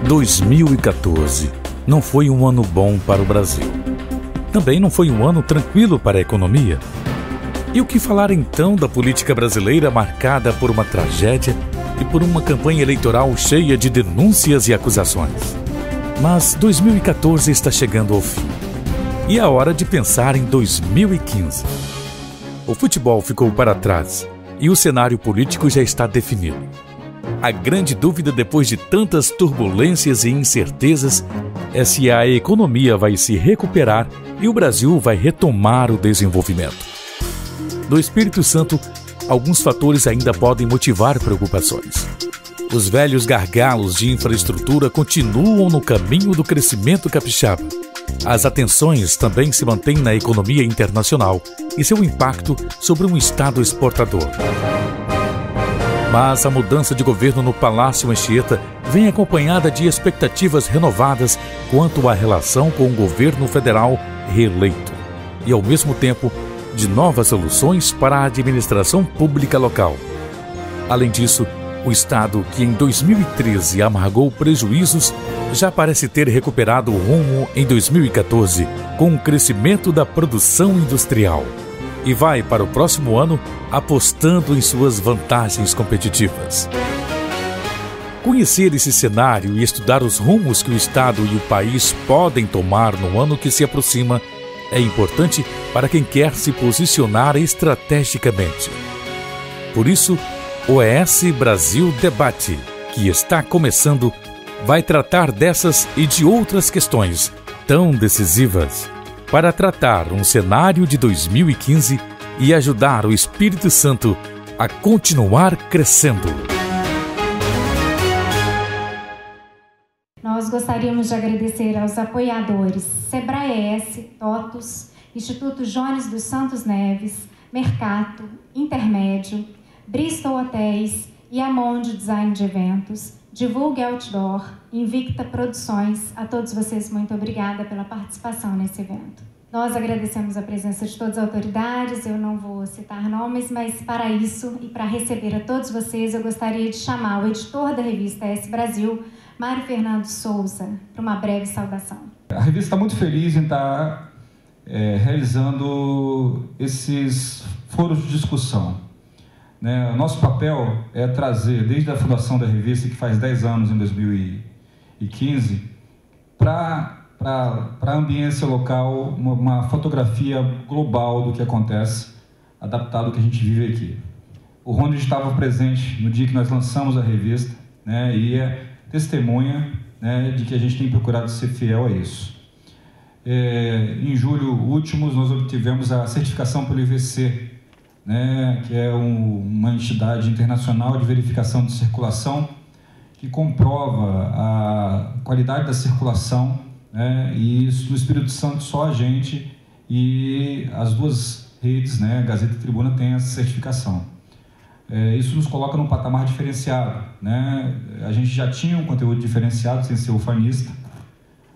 2014 não foi um ano bom para o Brasil. Também não foi um ano tranquilo para a economia. E o que falar então da política brasileira marcada por uma tragédia e por uma campanha eleitoral cheia de denúncias e acusações? Mas 2014 está chegando ao fim. E é hora de pensar em 2015. O futebol ficou para trás e o cenário político já está definido. A grande dúvida depois de tantas turbulências e incertezas é se a economia vai se recuperar e o Brasil vai retomar o desenvolvimento. No Espírito Santo, alguns fatores ainda podem motivar preocupações. Os velhos gargalos de infraestrutura continuam no caminho do crescimento capixaba. As atenções também se mantêm na economia internacional e seu impacto sobre um Estado exportador. Mas a mudança de governo no Palácio Anchieta vem acompanhada de expectativas renovadas quanto à relação com o governo federal reeleito e, ao mesmo tempo, de novas soluções para a administração pública local. Além disso, o Estado, que em 2013 amargou prejuízos, já parece ter recuperado o rumo em 2014 com o crescimento da produção industrial. E vai para o próximo ano apostando em suas vantagens competitivas. Conhecer esse cenário e estudar os rumos que o Estado e o país podem tomar no ano que se aproxima é importante para quem quer se posicionar estrategicamente. Por isso, o ES Brasil Debate, que está começando, vai tratar dessas e de outras questões tão decisivas para tratar um cenário de 2015 e ajudar o Espírito Santo a continuar crescendo. Nós gostaríamos de agradecer aos apoiadores Sebrae-S, TOTUS, Instituto Jones dos Santos Neves, Mercato, Intermédio, Bristol Hotéis, Yamonde Design de Eventos, Divulgue Outdoor, Invicta Produções. A todos vocês, muito obrigada pela participação nesse evento. Nós agradecemos a presença de todas as autoridades, eu não vou citar nomes, mas para isso e para receber a todos vocês, eu gostaria de chamar o editor da revista ES Brasil, Mário Fernando Souza, para uma breve saudação. A revista está muito feliz em estar realizando esses foros de discussão. O nosso papel é trazer, desde a fundação da revista, que faz 10 anos, em 2015, para a ambiência local, uma fotografia global do que acontece, adaptado ao que a gente vive aqui. O Rony estava presente no dia que nós lançamos a revista, e é testemunha de que a gente tem procurado ser fiel a isso. Em julho último, nós obtivemos a certificação pelo IVC, que é uma entidade internacional de verificação de circulação que comprova a qualidade da circulação, e isso no Espírito Santo só a gente e as duas redes, Gazeta e Tribuna, tem essa certificação. Isso nos coloca num patamar diferenciado, A gente já tinha um conteúdo diferenciado sem ser ufanista,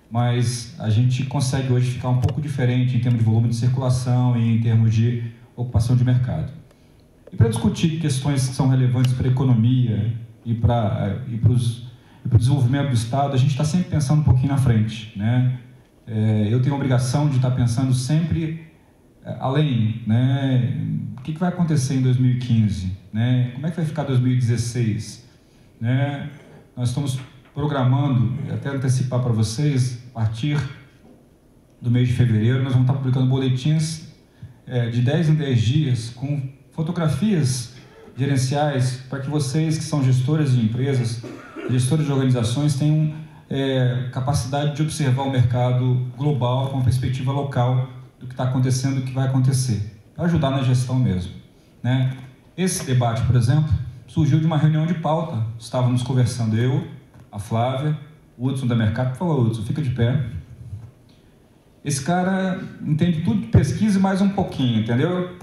mas a gente consegue hoje ficar um pouco diferente em termos de volume de circulação e em termos de ocupação de mercado. E para discutir questões que são relevantes para a economia e para o desenvolvimento do Estado, a gente está sempre pensando um pouquinho na frente, Eu tenho a obrigação de estar pensando sempre além, O que vai acontecer em 2015, Como é que vai ficar 2016, Nós estamos programando, até antecipar para vocês, a partir do mês de fevereiro, nós vamos estar publicando boletins de 10 em 10 dias, com fotografias gerenciais, para que vocês que são gestores de empresas, gestores de organizações, tenham capacidade de observar o mercado global com uma perspectiva local do que está acontecendo e do que vai acontecer, para ajudar na gestão mesmo. Esse debate, por exemplo, surgiu de uma reunião de pauta. Estávamos conversando eu, a Flávia, o Hudson da Mercato. Por favor, Hudson, fica de pé. Esse cara entende tudo de pesquisa e mais um pouquinho, entendeu?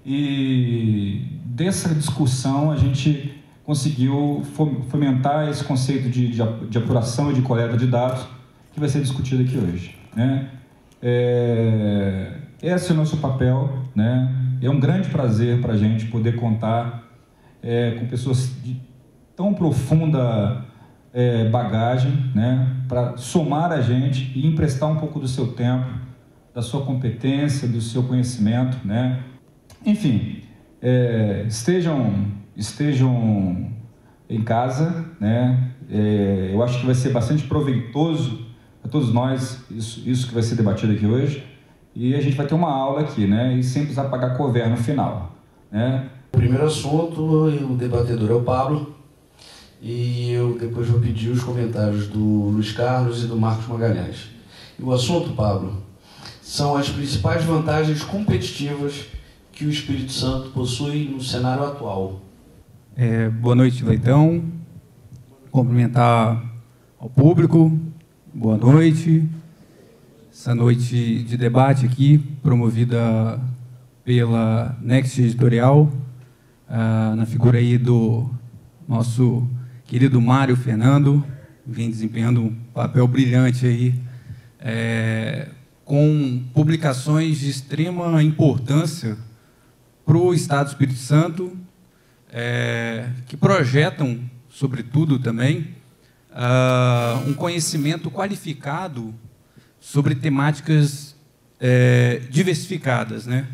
E dessa discussão a gente conseguiu fomentar esse conceito de apuração e de coleta de dados que vai ser discutido aqui hoje, Esse é o nosso papel, É um grande prazer para a gente poder contar com pessoas de tão profunda bagagem, né, para somar a gente e emprestar um pouco do seu tempo, da sua competência, do seu conhecimento, né? Enfim, estejam em casa, né? Eu acho que vai ser bastante proveitoso para todos nós isso que vai ser debatido aqui hoje, e a gente vai ter uma aula aqui, né? E sem precisar pagar cover no final, né? O primeiro assunto, o debatedor é o Pablo, e eu depois vou pedir os comentários do Luiz Carlos e do Marcos Magalhães. E o assunto, Pablo, são as principais vantagens competitivas que o Espírito Santo possui no cenário atual. Boa noite, Leitão. Cumprimentar ao público. Boa noite. Essa noite de debate aqui, promovida pela Next Editorial, na figura aí do nosso querido Mário Fernando, vem desempenhando um papel brilhante aí, com publicações de extrema importância para o Estado do Espírito Santo, que projetam, sobretudo também, um conhecimento qualificado sobre temáticas diversificadas, né?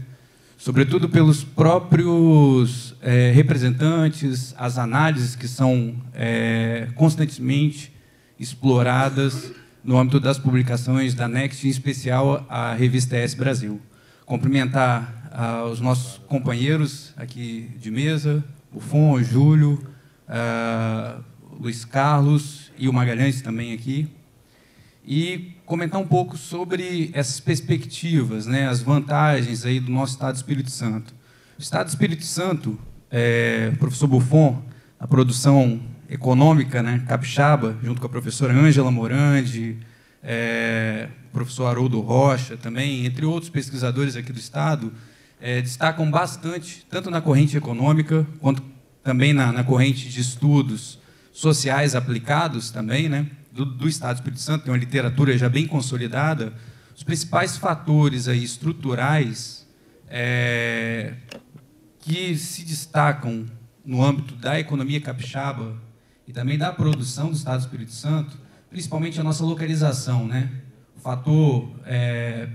Sobretudo pelos próprios representantes, as análises que são constantemente exploradas no âmbito das publicações da Next, em especial a revista S Brasil. Cumprimentar os nossos companheiros aqui de mesa, o Fon, o Júlio, Luiz Carlos e o Magalhães também aqui, e comentar um pouco sobre essas perspectivas, né, as vantagens aí do nosso Estado do Espírito Santo. O Estado do Espírito Santo, professor Buffon, a produção econômica, né, capixaba, junto com a professora Ângela Morandi, professor Haroldo Rocha também, entre outros pesquisadores aqui do Estado, destacam bastante, tanto na corrente econômica, quanto também na corrente de estudos sociais aplicados também, né, do Estado do Espírito Santo, tem uma literatura já bem consolidada, os principais fatores aí estruturais que se destacam no âmbito da economia capixaba e também da produção do Estado do Espírito Santo, principalmente a nossa localização, né? O fator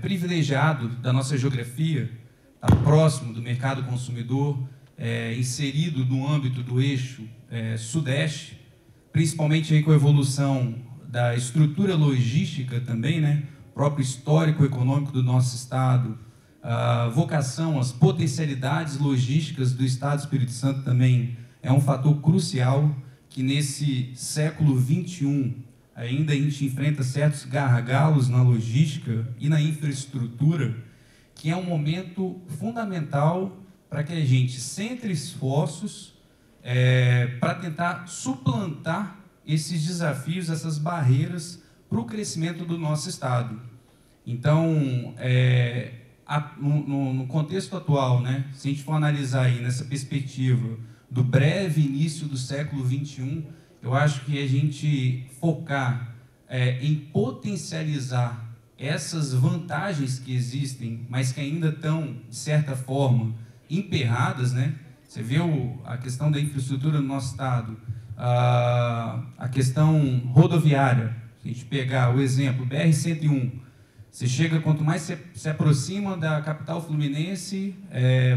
privilegiado da nossa geografia, tá próximo do mercado consumidor, inserido no âmbito do eixo sudeste, principalmente aí com a evolução da estrutura logística também, né? O próprio histórico econômico do nosso Estado, a vocação, as potencialidades logísticas do Estado do Espírito Santo também é um fator crucial que nesse século XXI ainda a gente enfrenta certos gargalos na logística e na infraestrutura, que é um momento fundamental para que a gente centre esforços para tentar suplantar esses desafios, essas barreiras para o crescimento do nosso Estado. Então, no contexto atual, né, se a gente for analisar aí nessa perspectiva do breve início do século XXI, eu acho que a gente focar em potencializar essas vantagens que existem, mas que ainda estão, de certa forma, emperradas, né? Você vê a questão da infraestrutura no nosso Estado, a questão rodoviária, se a gente pegar o exemplo, BR-101, você chega, quanto mais você se aproxima da capital fluminense,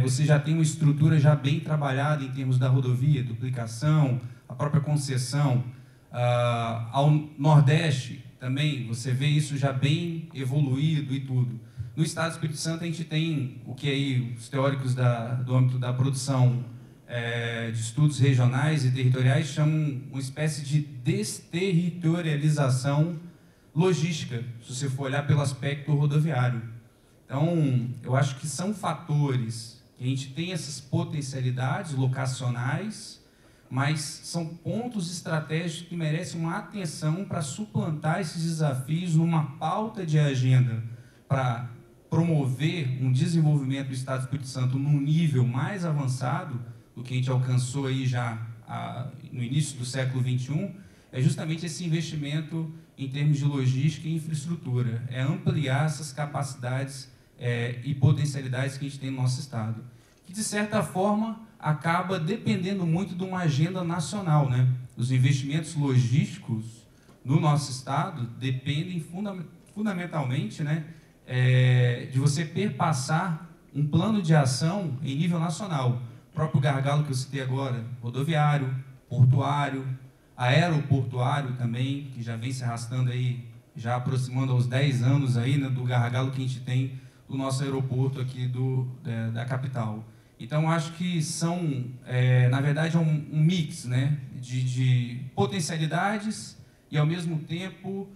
você já tem uma estrutura já bem trabalhada em termos da rodovia, duplicação, a própria concessão. Ao Nordeste também, você vê isso já bem evoluído e tudo. No Estado do Espírito Santo, a gente tem o que aí os teóricos do âmbito da produção de estudos regionais e territoriais chamam uma espécie de desterritorialização logística, se você for olhar pelo aspecto rodoviário. Então, eu acho que são fatores que a gente tem essas potencialidades locacionais, mas são pontos estratégicos que merecem uma atenção para suplantar esses desafios numa pauta de agenda para promover um desenvolvimento do Estado do Espírito Santo num nível mais avançado do que a gente alcançou aí já no início do século XXI, é justamente esse investimento em termos de logística e infraestrutura, é ampliar essas capacidades e potencialidades que a gente tem no nosso Estado, que, de certa forma, acaba dependendo muito de uma agenda nacional, né? Os investimentos logísticos no nosso estado dependem fundamentalmente, né, de você perpassar um plano de ação em nível nacional. O próprio gargalo que eu citei agora, rodoviário, portuário, aeroportuário também, que já vem se arrastando aí, já aproximando aos 10 anos aí, né, do gargalo que a gente tem do nosso aeroporto aqui da capital. Então, acho que são, na verdade, um mix, né, de potencialidades e, ao mesmo tempo,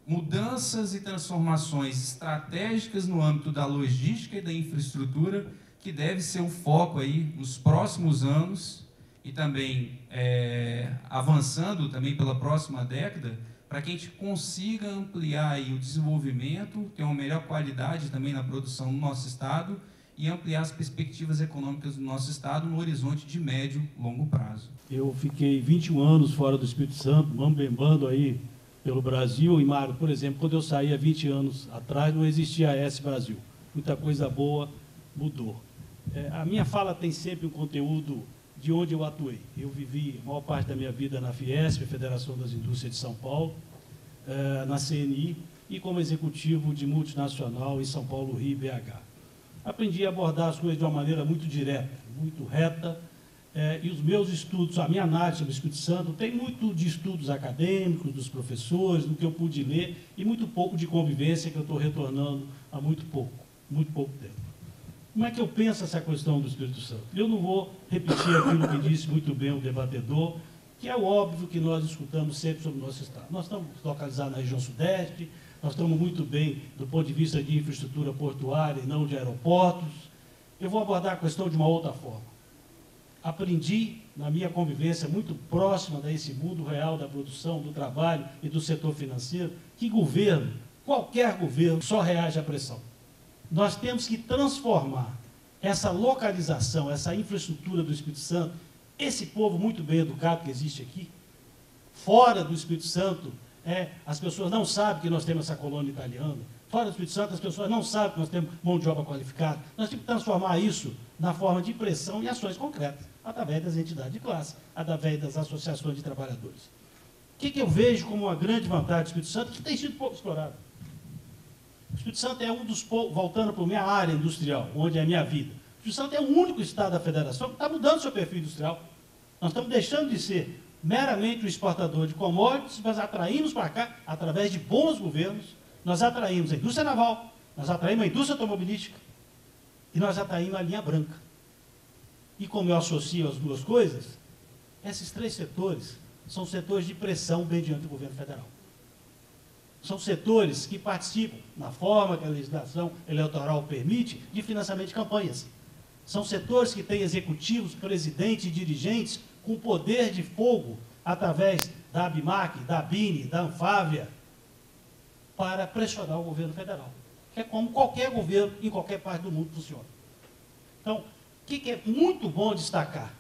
mudanças e transformações estratégicas no âmbito da logística e da infraestrutura, que deve ser o foco aí nos próximos anos e também avançando também pela próxima década, para que a gente consiga ampliar aí o desenvolvimento, ter uma melhor qualidade também na produção no nosso estado e ampliar as perspectivas econômicas do nosso estado no horizonte de médio e longo prazo. Eu fiquei 21 anos fora do Espírito Santo, mambembando aí pelo Brasil. E, Mário, por exemplo, quando eu saí há 20 anos atrás, não existia a AES Brasil. Muita coisa boa mudou. A minha fala tem sempre um conteúdo de onde eu atuei. Eu vivi a maior parte da minha vida na Fiesp, Federação das Indústrias de São Paulo, na CNI e como executivo de multinacional em São Paulo, Rio e BH. Aprendi a abordar as coisas de uma maneira muito direta, muito reta, e os meus estudos, a minha análise sobre o Espírito Santo, tem muito de estudos acadêmicos, dos professores, do que eu pude ler, e muito pouco de convivência, que eu estou retornando há muito pouco tempo. Como é que eu penso essa questão do Espírito Santo? Eu não vou repetir aquilo que disse muito bem o debatedor, que é o óbvio que nós escutamos sempre sobre o nosso estado. Nós estamos localizados na região sudeste, nós estamos muito bem do ponto de vista de infraestrutura portuária e não de aeroportos. Eu vou abordar a questão de uma outra forma. Aprendi, na minha convivência muito próxima desse mundo real da produção, do trabalho e do setor financeiro, que governo, qualquer governo, só reage à pressão. Nós temos que transformar essa localização, essa infraestrutura do Espírito Santo, esse povo muito bem educado que existe aqui, fora do Espírito Santo, as pessoas não sabem que nós temos essa colônia italiana, fora do Espírito Santo as pessoas não sabem que nós temos mão de obra qualificada. Nós temos que transformar isso na forma de pressão e ações concretas, através das entidades de classe, através das associações de trabalhadores. O que eu vejo como uma grande vantagem do Espírito Santo, que tem sido pouco explorado? O Espírito Santo é um dos poucos, voltando para a minha área industrial, onde é a minha vida, o Espírito Santo é o único estado da federação que está mudando seu perfil industrial. Nós estamos deixando de ser meramente um exportador de commodities, mas atraímos para cá, através de bons governos, nós atraímos a indústria naval, nós atraímos a indústria automobilística e nós atraímos a linha branca. E como eu associo as duas coisas, esses três setores são setores de pressão mediante o governo federal. São setores que participam, na forma que a legislação eleitoral permite, de financiamento de campanhas. São setores que têm executivos, presidentes e dirigentes com poder de fogo através da ABMAC, da ABINE, da Anfávia, para pressionar o governo federal. Que é como qualquer governo em qualquer parte do mundo funciona. Então, o que é muito bom destacar?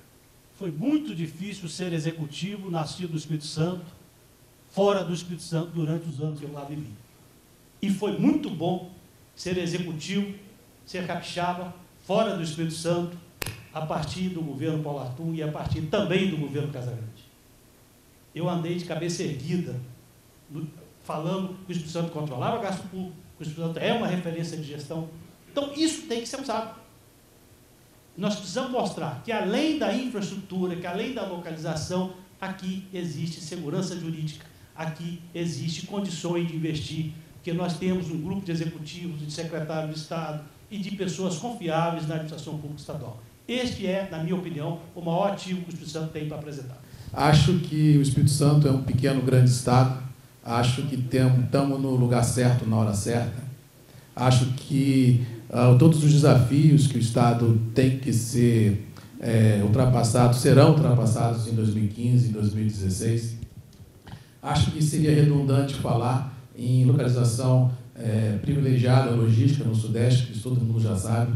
Foi muito difícil ser executivo nascido no Espírito Santo, fora do Espírito Santo, durante os anos que eu lá vivi. E foi muito bom ser executivo, ser capixaba, fora do Espírito Santo, a partir do governo Paulo Arthur e a partir também do governo Casagrande. Eu andei de cabeça erguida, falando que o Espírito Santo controlava o gasto público, que o Espírito Santo é uma referência de gestão. Então, isso tem que ser usado. Nós precisamos mostrar que, além da infraestrutura, que além da localização, aqui existe segurança jurídica, aqui existe condições de investir, porque nós temos um grupo de executivos, de secretários de Estado e de pessoas confiáveis na administração pública estadual. Este é, na minha opinião, o maior ativo que o Espírito Santo tem para apresentar. Acho que o Espírito Santo é um pequeno grande Estado. Acho que estamos no lugar certo, na hora certa. Acho que todos os desafios que o Estado tem que ser ultrapassados, serão ultrapassados em 2015, em 2016. Acho que seria redundante falar em localização privilegiada logística no Sudeste, que todo mundo já sabe.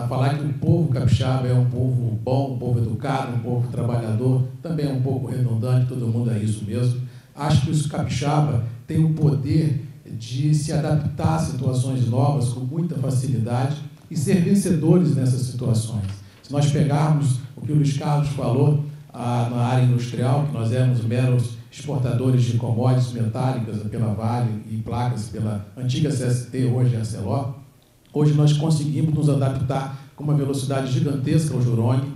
Falar que o povo capixaba é um povo bom, um povo educado, um povo trabalhador, também é um pouco redundante, todo mundo é isso mesmo. Acho que os capixaba têm o poder de se adaptar a situações novas com muita facilidade e ser vencedores nessas situações. Se nós pegarmos o que o Luiz Carlos falou na área industrial, que nós éramos meros exportadores de commodities metálicas pela Vale e placas pela antiga CST, hoje a Celor, hoje nós conseguimos nos adaptar com uma velocidade gigantesca ao Jurong,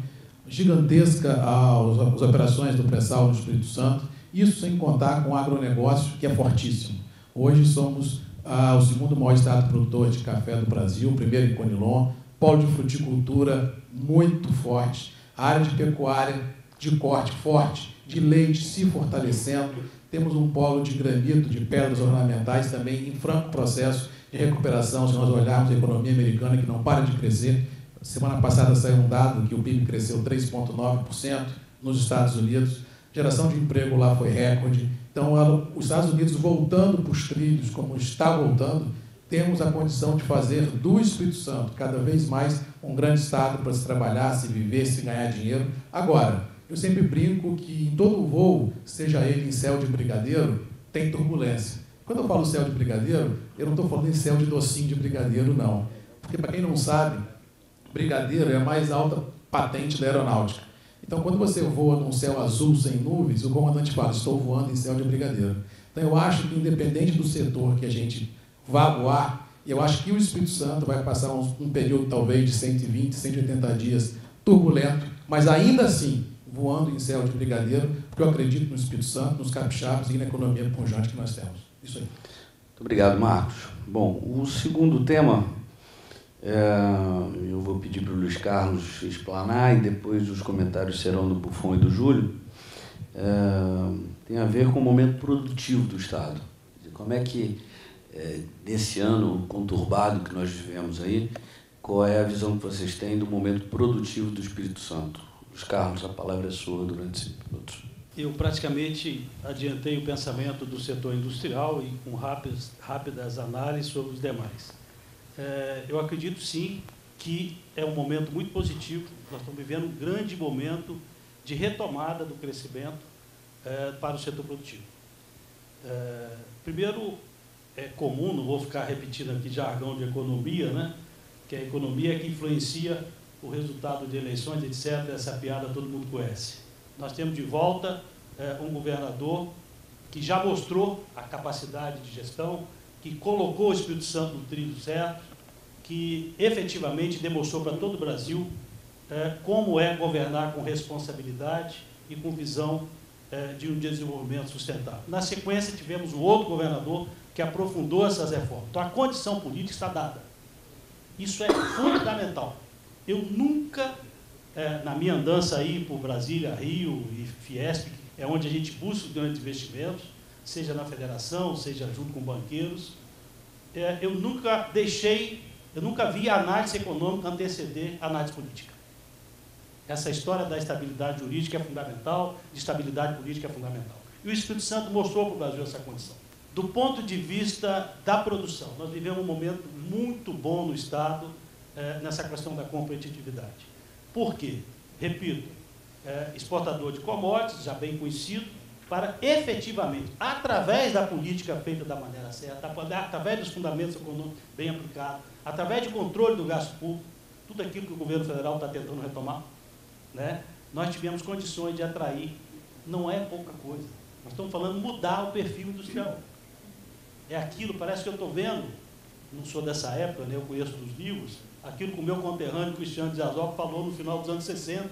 gigantesca às operações do pré-sal no Espírito Santo, isso sem contar com o agronegócio, que é fortíssimo. Hoje somos o segundo maior estado produtor de café do Brasil, primeiro em Conilon, polo de fruticultura muito forte, área de pecuária de corte forte, de leite se fortalecendo, temos um polo de granito, de pedras ornamentais também em franco processo de recuperação, se nós olharmos a economia americana, que não para de crescer. Semana passada saiu um dado que o PIB cresceu 3,9% nos Estados Unidos, geração de emprego lá foi recorde. Então, os Estados Unidos voltando para os trilhos, como está voltando, temos a condição de fazer do Espírito Santo cada vez mais um grande estado para se trabalhar, se viver, se ganhar dinheiro. Agora, eu sempre brinco que em todo voo, seja ele em céu de brigadeiro, tem turbulência. Quando eu falo céu de brigadeiro, eu não estou falando em céu de docinho de brigadeiro, não. Porque, para quem não sabe, brigadeiro é a mais alta patente da aeronáutica. Então, quando você voa num céu azul sem nuvens, o comandante fala, estou voando em céu de brigadeiro. Então, eu acho que, independente do setor que a gente vá voar, eu acho que o Espírito Santo vai passar um período, talvez, de 120, 180 dias turbulento, mas ainda assim, voando em céu de brigadeiro, porque eu acredito no Espírito Santo, nos capixabas e na economia pujante que nós temos. Isso aí. Muito obrigado, Marcos. Bom, o segundo tema, eu vou pedir para o Luiz Carlos explanar e depois os comentários serão do Buffon e do Júlio, tem a ver com o momento produtivo do Estado. Como é que, nesse ano conturbado que nós vivemos aí, qual é a visão que vocês têm do momento produtivo do Espírito Santo? Luiz Carlos, a palavra é sua durante 5 minutos. Eu praticamente adiantei o pensamento do setor industrial e com rápidas análises sobre os demais. Eu acredito, sim, que é um momento muito positivo. Nós estamos vivendo um grande momento de retomada do crescimento para o setor produtivo. Primeiro, é comum, não vou ficar repetindo aqui jargão de economia, né? Que a economia é que influencia o resultado de eleições, etc. Essa piada todo mundo conhece. Nós temos de volta um governador que já mostrou a capacidade de gestão, que colocou o Espírito Santo no trilho certo, que efetivamente demonstrou para todo o Brasil como é governar com responsabilidade e com visão de um desenvolvimento sustentável. Na sequência, tivemos um outro governador que aprofundou essas reformas. Então, a condição política está dada. Isso é fundamental. Eu nunca, na minha andança aí por Brasília, Rio e Fiesp, é onde a gente busca os grandes investimentos, seja na federação, seja junto com banqueiros, eu nunca vi a análise econômica anteceder a análise política. Essa história da estabilidade jurídica é fundamental, de estabilidade política é fundamental. E o Espírito Santo mostrou para o Brasil essa condição. Do ponto de vista da produção, nós vivemos um momento muito bom no Estado nessa questão da competitividade. Por quê? Repito, exportador de commodities, já bem conhecido, para efetivamente, através da política feita da maneira certa, através dos fundamentos econômicos bem aplicados, através de controle do gasto público, tudo aquilo que o governo federal está tentando retomar, né? Nós tivemos condições de atrair, não é pouca coisa. Nós estamos falando de mudar o perfil industrial. É aquilo, parece que eu estou vendo, não sou dessa época, né, eu conheço dos livros, aquilo que o meu conterrâneo Cristiano de Azov falou no final dos anos 60,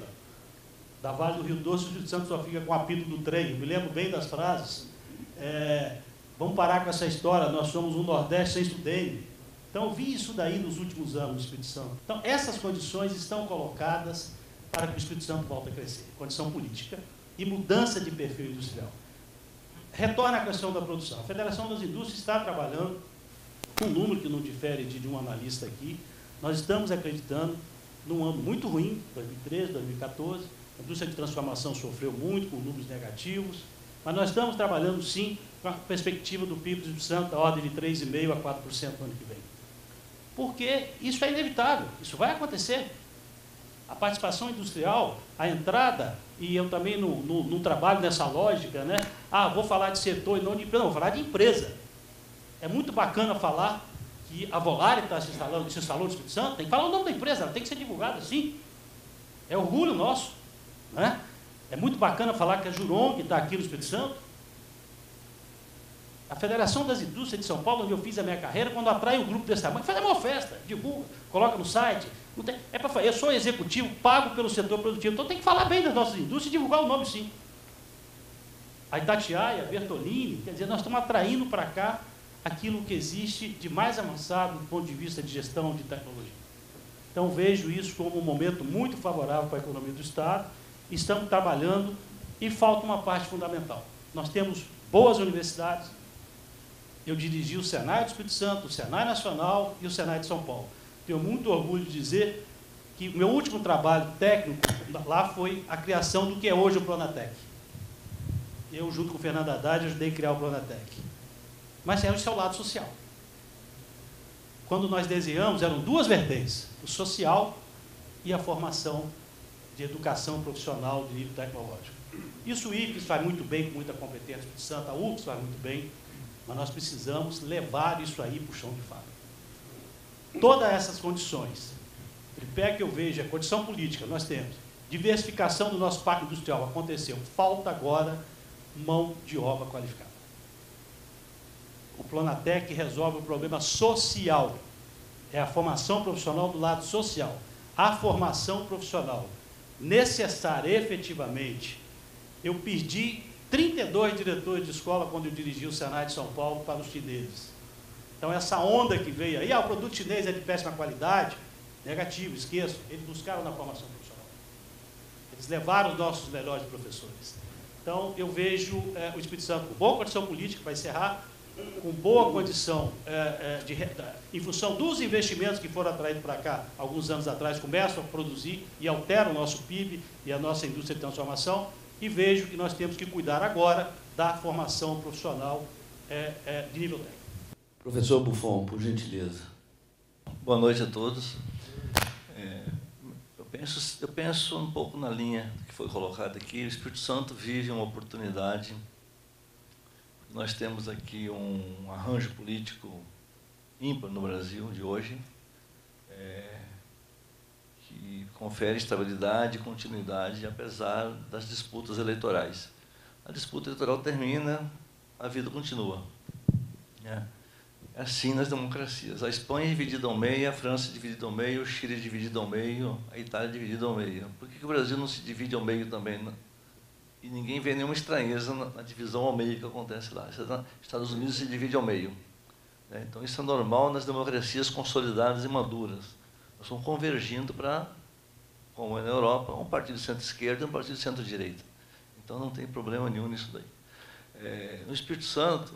da Vale do Rio Doce, o Espírito Santo só fica com o apito do trem. Eu me lembro bem das frases. Vamos parar com essa história, nós somos um Nordeste sem Sudene. Então, eu vi isso daí nos últimos anos no Espírito Santo. Então, essas condições estão colocadas para que o Espírito Santo volte a crescer. Condição política e mudança de perfil industrial. Retorna à questão da produção. A Federação das Indústrias está trabalhando com um número que não difere de um analista aqui. Nós estamos acreditando num ano muito ruim, 2013, 2014. A indústria de transformação sofreu muito com números negativos, mas nós estamos trabalhando, sim, com a perspectiva do PIB do Espírito Santo, da ordem de 3,5% a 4% no ano que vem. Porque isso é inevitável, isso vai acontecer. A participação industrial, a entrada, e eu também não trabalho nessa lógica, né? Vou falar de setor e não de empresa, não, vou falar de empresa. É muito bacana falar que a Volare está se instalando no Espírito Santo, tem que falar o nome da empresa, ela tem que ser divulgada, sim. É orgulho nosso, né? É muito bacana falar que a Juron, que está aqui no Espírito Santo, a Federação das Indústrias de São Paulo, onde eu fiz a minha carreira, quando atrai um grupo desse tamanho, faz uma festa, divulga, coloca no site. Não tem, eu sou executivo, pago pelo setor produtivo, então tem que falar bem das nossas indústrias e divulgar o nome, sim. A Itatiaia, a Bertolini, quer dizer, nós estamos atraindo para cá aquilo que existe de mais avançado do ponto de vista de gestão de tecnologia. Então, vejo isso como um momento muito favorável para a economia do Estado. Estamos trabalhando e falta uma parte fundamental. Nós temos boas universidades. Eu dirigi o Senai do Espírito Santo, o Senai Nacional e o Senai de São Paulo. Tenho muito orgulho de dizer que o meu último trabalho técnico lá foi a criação do que é hoje o Pronatec. Eu, junto com o Fernando Haddad, ajudei a criar o Pronatec. Mas é o seu lado social. Quando nós desenhamos, eram duas vertentes, o social e a formação de educação profissional de nível tecnológico. Isso o IFES faz muito bem, com muita competência, o Espírito Santo, a UFES faz muito bem, mas nós precisamos levar isso aí para o chão de fábrica. Todas essas condições, o tripé que eu vejo é condição política, nós temos, diversificação do nosso parque industrial, aconteceu, falta agora mão de obra qualificada. O Pronatec resolve o problema social, é a formação profissional do lado social. A formação profissional necessária, efetivamente, eu perdi 32 diretores de escola quando eu dirigi o Senai de São Paulo para os chineses. Então, essa onda que veio aí, o produto chinês é de péssima qualidade, negativo, esqueço, eles buscaram na formação profissional. Eles levaram os nossos melhores professores. Então, eu vejo o Espírito Santo com boa condição política, para encerrar, com boa condição, em função dos investimentos que foram atraídos para cá, alguns anos atrás, começam a produzir e alteram o nosso PIB e a nossa indústria de transformação, e vejo que nós temos que cuidar agora da formação profissional de nível técnico. Professor Buffon, por gentileza. Boa noite a todos. Eu penso um pouco na linha que foi colocada aqui. O Espírito Santo vive uma oportunidade. Nós temos aqui um arranjo político ímpar no Brasil de hoje, que confere estabilidade e continuidade, apesar das disputas eleitorais. A disputa eleitoral termina, a vida continua. É assim nas democracias. A Espanha é dividida ao meio, a França é dividida ao meio, o Chile é dividido ao meio, a Itália é dividida ao meio. Por que o Brasil não se divide ao meio também? E ninguém vê nenhuma estranheza na divisão ao meio que acontece lá. Estados Unidos se divide ao meio. Então, isso é normal nas democracias consolidadas e maduras. Nós estamos convergindo para, como é na Europa, um partido de centro-esquerda e um partido de centro-direita. Então, não tem problema nenhum nisso daí. No Espírito Santo,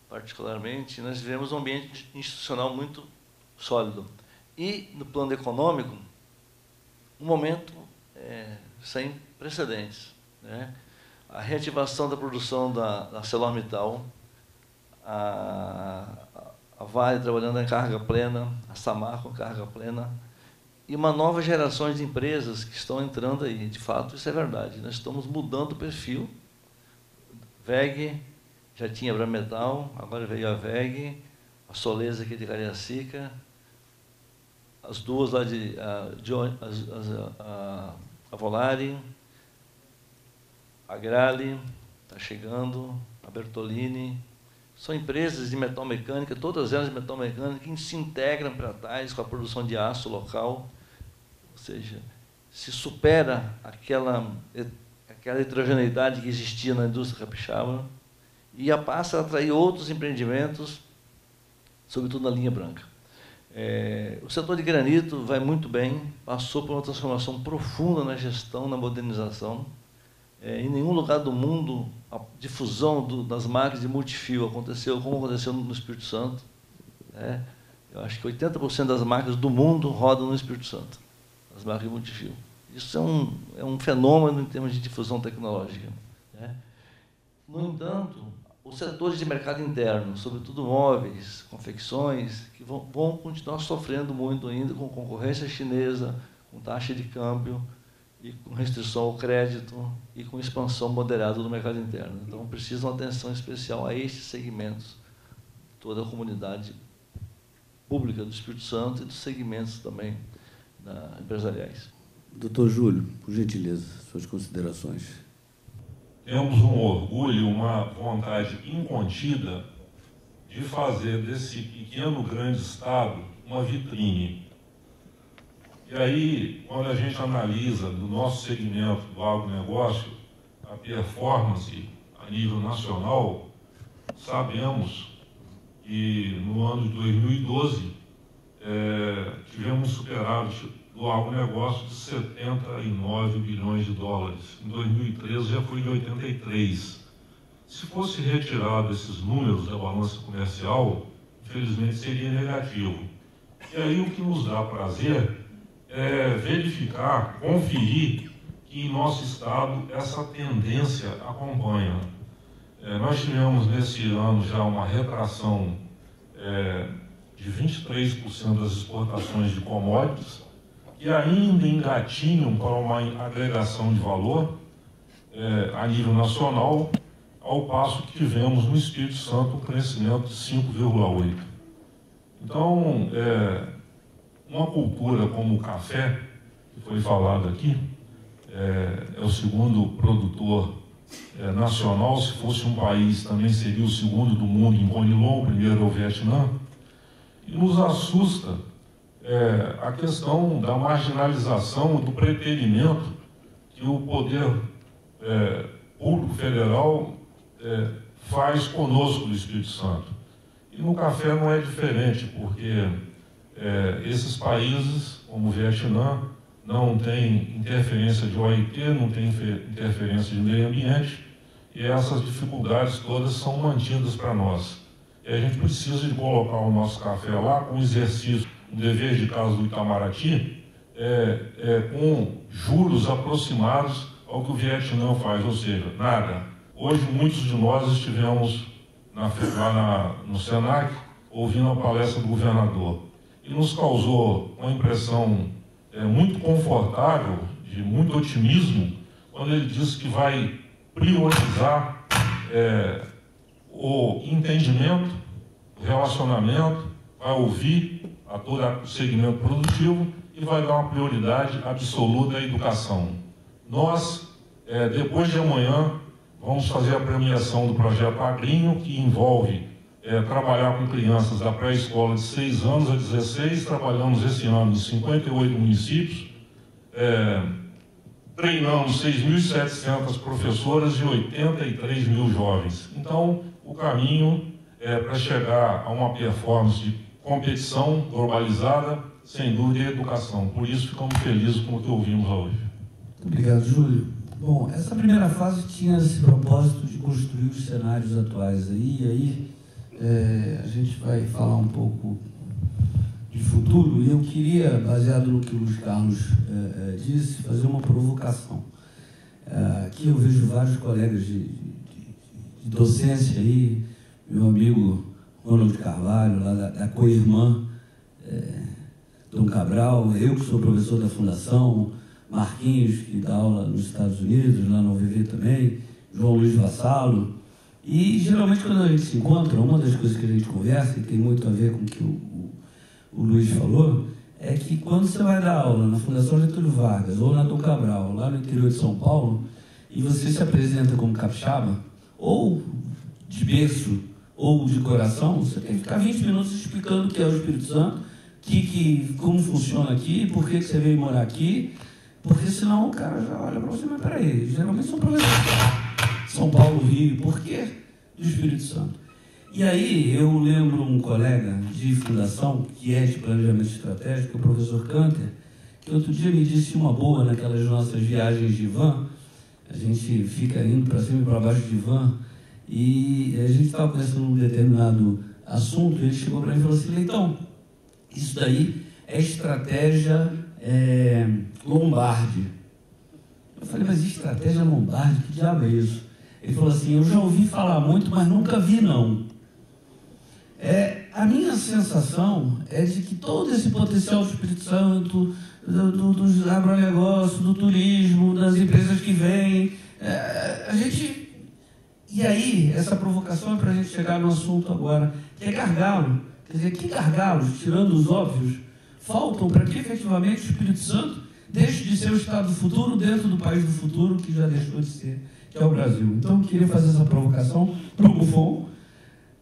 particularmente, nós vivemos um ambiente institucional muito sólido. E, no plano econômico, um momento sem precedentes. A reativação da produção da ArcelorMittal, a Vale trabalhando em carga plena, a Samar com carga plena, e uma nova geração de empresas que estão entrando aí. De fato, isso é verdade. Nós estamos mudando o perfil. VEG, já tinha Brametal, agora veio a VEG, a Solesa aqui de Cariacica, as duas lá a Volare, a Grale está chegando, a Bertolini. São empresas de metal mecânica, todas elas de metal mecânica, que se integram para trás com a produção de aço local. Ou seja, se supera aquela heterogeneidade que existia na indústria capixaba e passa a atrair outros empreendimentos, sobretudo na linha branca. O setor de granito vai muito bem, passou por uma transformação profunda na gestão, na modernização. Em nenhum lugar do mundo a difusão das máquinas de multifio aconteceu como aconteceu no Espírito Santo. Eu acho que 80% das máquinas do mundo rodam no Espírito Santo, as máquinas de multifio. Isso é um fenômeno em termos de difusão tecnológica. No entanto, os setores de mercado interno, sobretudo móveis, confecções, que vão continuar sofrendo muito ainda com concorrência chinesa, com taxa de câmbio, e com restrição ao crédito e com expansão moderada do mercado interno. Então, precisa uma atenção especial a estes segmentos, toda a comunidade pública do Espírito Santo e dos segmentos também empresariais. Doutor Júlio, por gentileza, suas considerações. Temos um orgulho, uma vontade incontida de fazer desse pequeno, grande Estado uma vitrine. E aí, quando a gente analisa do nosso segmento do agronegócio a performance a nível nacional, sabemos que no ano de 2012 tivemos superávit do agronegócio de 79 bilhões de dólares. Em 2013 já foi de 83. Se fosse retirado esses números da balança comercial, infelizmente seria negativo. E aí o que nos dá prazer é verificar, conferir que em nosso estado essa tendência acompanha. Nós tivemos nesse ano já uma retração de 23% das exportações de commodities, que ainda engatinham para uma agregação de valor a nível nacional, ao passo que tivemos no Espírito Santo um crescimento de 5,8%. Então, uma cultura como o café, que foi falado aqui, é o segundo produtor nacional. Se fosse um país, também seria o segundo do mundo em Conilon, o primeiro é o Vietnã. E nos assusta a questão da marginalização, do preterimento que o poder público federal faz conosco do Espírito Santo. E no café não é diferente, porque esses países, como o Vietnã, não tem interferência de OIT, não tem interferência de meio ambiente, e essas dificuldades todas são mantidas para nós. E a gente precisa de colocar o nosso café lá com exercício, um dever de casa do Itamaraty, com juros aproximados ao que o Vietnã faz, ou seja, nada. Hoje, muitos de nós estivemos lá no Senac, ouvindo a palestra do governador, e nos causou uma impressão muito confortável, de muito otimismo, quando ele disse que vai priorizar o entendimento, o relacionamento, vai ouvir a todo o segmento produtivo e vai dar uma prioridade absoluta à educação. Nós, depois de amanhã, vamos fazer a premiação do projeto Agrinho, que envolve trabalhar com crianças da pré-escola de 6 anos a 16, trabalhamos esse ano em 58 municípios, treinamos 6.700 professoras e 83 mil jovens. Então, o caminho para chegar a uma performance de competição globalizada, sem dúvida, é a educação. Por isso, ficamos felizes com o que ouvimos hoje. Muito obrigado, Júlio. Bom, essa primeira fase tinha esse propósito de construir os cenários atuais aí, a gente vai falar um pouco de futuro, e eu queria, baseado no que o Luiz Carlos disse, fazer uma provocação. Aqui eu vejo vários colegas de docência aí, meu amigo Ronald Carvalho, lá da co-irmã Dom Cabral, eu que sou professor da Fundação, Marquinhos, que dá aula nos Estados Unidos, lá no UVV também, João Luiz Vassalo. E, geralmente, quando a gente se encontra, uma das coisas que a gente conversa, e tem muito a ver com o que o Luiz falou, é que quando você vai dar aula na Fundação Getúlio Vargas ou na Dom Cabral, lá no interior de São Paulo, e você se apresenta como capixaba, ou de berço, ou de coração, você tem que ficar 20 minutos explicando o que é o Espírito Santo, como funciona aqui, por que você veio morar aqui, porque senão o cara já olha para você, mas peraí, geralmente são professores. São Paulo, Rio, por que do Espírito Santo? E aí eu lembro um colega de fundação, que é de planejamento estratégico, o professor Canter, que outro dia me disse uma boa naquelas nossas viagens de van, a gente fica indo para cima e para baixo de van, e a gente estava conversando um determinado assunto, e ele chegou para mim e falou assim: Leitão, isso daí é estratégia Lombardi. Eu falei, mas estratégia Lombardi, que diabo é isso? Ele falou assim: eu já ouvi falar muito, mas nunca vi, não. A minha sensação é de que todo esse potencial do Espírito Santo, dos agronegócios, do turismo, das empresas que vêm, a gente... E aí, essa provocação é para a gente chegar no assunto agora, que é gargalo. Quer dizer, que gargalos, tirando os óbvios, faltam para que efetivamente o Espírito Santo deixe de ser o Estado do futuro dentro do país do futuro, que já deixou de ser, que é o Brasil. Então, eu queria fazer essa provocação para o Buffon,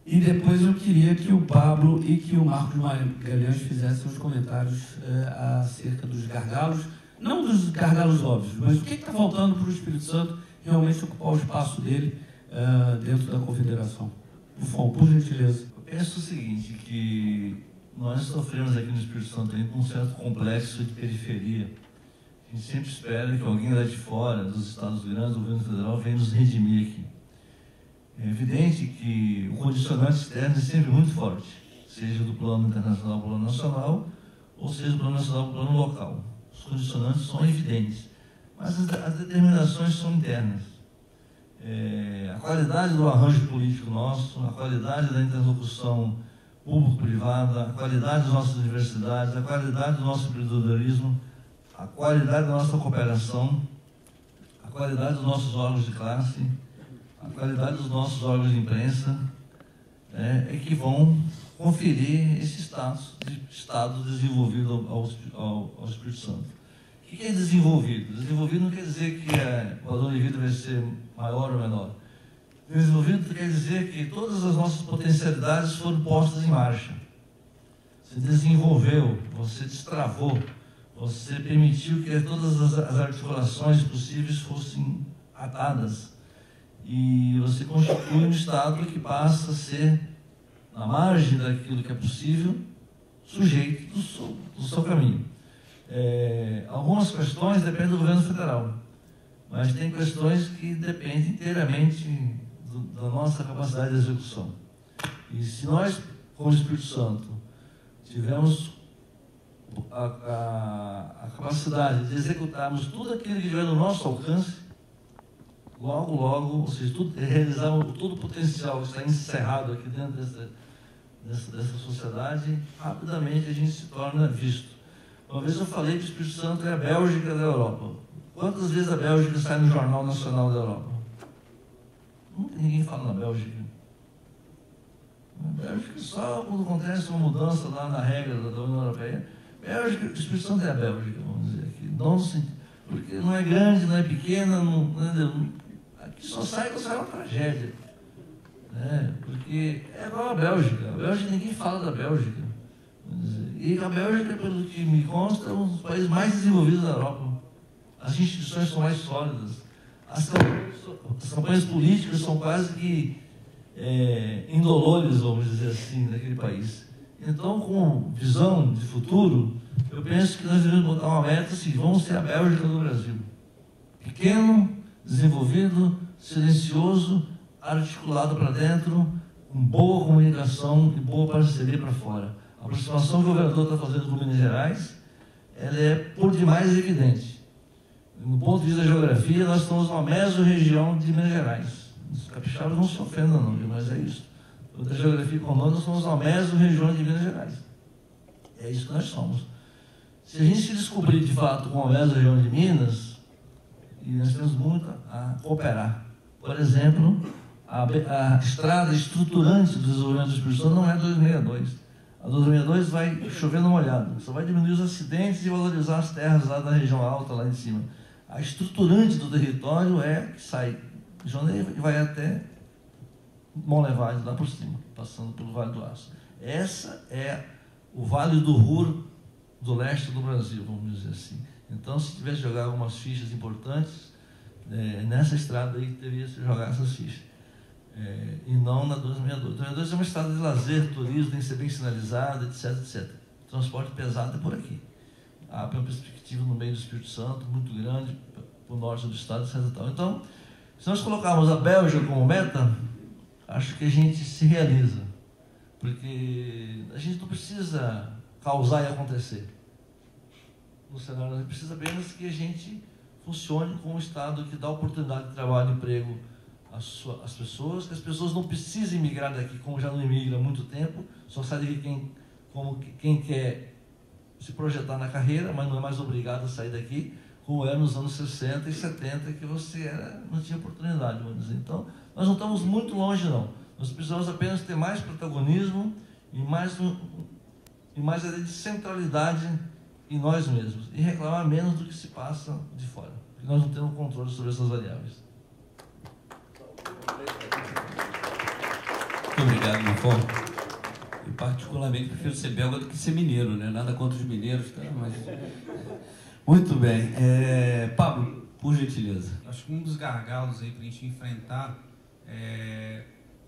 e depois eu queria que o Pablo e que o Marcos Magalhães fizessem os comentários acerca dos gargalos, não dos gargalos óbvios, mas o que está faltando para o Espírito Santo realmente ocupar o espaço dele dentro da Confederação. Buffon, por gentileza. Eu penso o seguinte, que nós sofremos aqui no Espírito Santo com um certo complexo de periferia. A gente sempre espera que alguém lá de fora, dos estados grandes, do governo federal, venha nos redimir aqui. É evidente que o condicionante externo é sempre muito forte, seja do plano internacional para o plano nacional, ou seja do plano nacional para o plano local. Os condicionantes são evidentes, mas as determinações são internas. A qualidade do arranjo político nosso, a qualidade da interlocução público-privada, a qualidade das nossas universidades, a qualidade do nosso empreendedorismo, a qualidade da nossa cooperação, a qualidade dos nossos órgãos de classe, a qualidade dos nossos órgãos de imprensa, é que vão conferir esse status de Estado desenvolvido ao Espírito Santo. O que é desenvolvido? Desenvolvido não quer dizer que o padrão de vida vai ser maior ou menor. Desenvolvido quer dizer que todas as nossas potencialidades foram postas em marcha. Você desenvolveu, você destravou, você permitiu que todas as articulações possíveis fossem atadas. E você constitui um Estado que passa a ser, na margem daquilo que é possível, sujeito do seu caminho. Algumas questões dependem do governo federal, mas tem questões que dependem inteiramente da nossa capacidade de execução. E se nós, como Espírito Santo, tivermos a capacidade de executarmos tudo aquilo que tiver no nosso alcance, logo, ou seja, realizarmos todo o potencial que está encerrado aqui dentro dessa sociedade, rapidamente a gente se torna visto. Uma vez eu falei que o Espírito Santo é a Bélgica da Europa. Quantas vezes a Bélgica sai no Jornal Nacional da Europa? Não tem ninguém que fala na Bélgica. A Bélgica só quando acontece uma mudança lá na regra da União Europeia. Bélgica, o Espírito Santo é a Bélgica, vamos dizer aqui. Porque não é grande, não é pequena, aqui só sai quando sai uma tragédia. Porque é igual a Bélgica. A Bélgica, ninguém fala da Bélgica. E a Bélgica, pelo que me consta, é um dos países mais desenvolvidos da Europa. As instituições são mais sólidas. As campanhas políticas são quase que indolores, vamos dizer assim, naquele país. Então, com visão de futuro, eu penso que nós devemos botar uma meta assim: vamos ser a Bélgica do Brasil. Pequeno, desenvolvido, silencioso, articulado para dentro, com boa comunicação e boa parceria para fora. A aproximação que o governador está fazendo com Minas Gerais, ela é por demais evidente. No ponto de vista da geografia, nós estamos numa mesorregião de Minas Gerais. Os capixabas não se ofendam, não, mas é isso. Da geografia econômica, nós somos uma mesorregião de Minas Gerais. É isso que nós somos. Se a gente se descobrir, de fato, com a mesorregião de Minas, e nós temos muito a cooperar. Por exemplo, a estrada estruturante do desenvolvimento do Espírito Santo não é 262. A 262 vai chover no molhado. Só vai diminuir os acidentes e valorizar as terras lá da região alta, lá em cima. A estruturante do território é que sai de Joneira e vai até Monlevade, lá por cima, passando pelo Vale do Aço. Essa é o Vale do Ruhr do leste do Brasil, vamos dizer assim. Então, se tivesse que jogar algumas fichas importantes, nessa estrada aí deveria se jogar essas fichas. E não na 262. A 262 é uma estrada de lazer, turismo, tem que ser bem sinalizada, etc, etc. O transporte pesado é por aqui. Há uma perspectiva no meio do Espírito Santo, muito grande, para o norte do estado, etc. Então, se nós colocarmos a Bélgica como meta, acho que a gente se realiza. Porque a gente não precisa causar e acontecer. No cenário, a gente precisa apenas que a gente funcione como um Estado que dá oportunidade de trabalho e emprego às pessoas, que as pessoas não precisem migrar daqui, como já não imigram há muito tempo, só sai daqui quem quer se projetar na carreira, mas não é mais obrigado a sair daqui, como era nos anos 60 e 70, que você não tinha oportunidade, vamos dizer. Então, nós não estamos muito longe, não. Nós precisamos apenas ter mais protagonismo e mais ideia de centralidade em nós mesmos e reclamar menos do que se passa de fora, porque nós não temos controle sobre essas variáveis. Muito obrigado, Mifon. Eu particularmente prefiro ser belga do que ser mineiro, né? Nada contra os mineiros, tá? Mas... Muito bem. Pablo, por gentileza. Acho que um dos gargalos aí para a gente enfrentar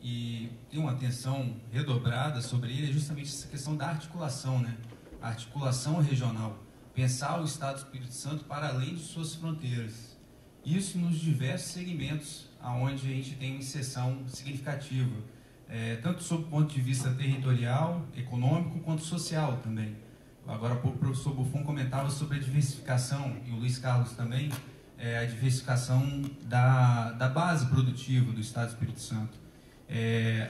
e ter uma atenção redobrada sobre ele é justamente essa questão da articulação, né? A articulação regional. Pensar o Estado do Espírito Santo para além de suas fronteiras. Isso nos diversos segmentos onde a gente tem uma inserção significativa, tanto sob o ponto de vista territorial, econômico, quanto social também. Agora há pouco o professor Buffon comentava sobre a diversificação, e o Luiz Carlos também, a diversificação da base produtiva do Estado do Espírito Santo,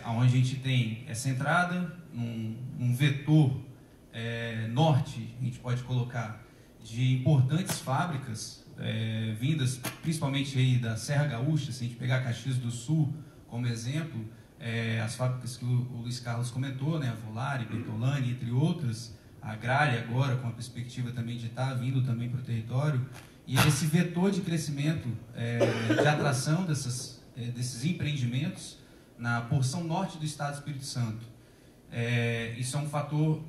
onde a gente tem essa entrada num vetor norte, a gente pode colocar, de importantes fábricas vindas principalmente aí da Serra Gaúcha. Se a gente pegar Caxias do Sul como exemplo, as fábricas que o Luiz Carlos comentou, né, a Volare, Bertolani, entre outras, a Agrária agora com a perspectiva também de estar vindo também para o território, e esse vetor de crescimento, de atração desses empreendimentos na porção norte do Estado do Espírito Santo. Isso é um fator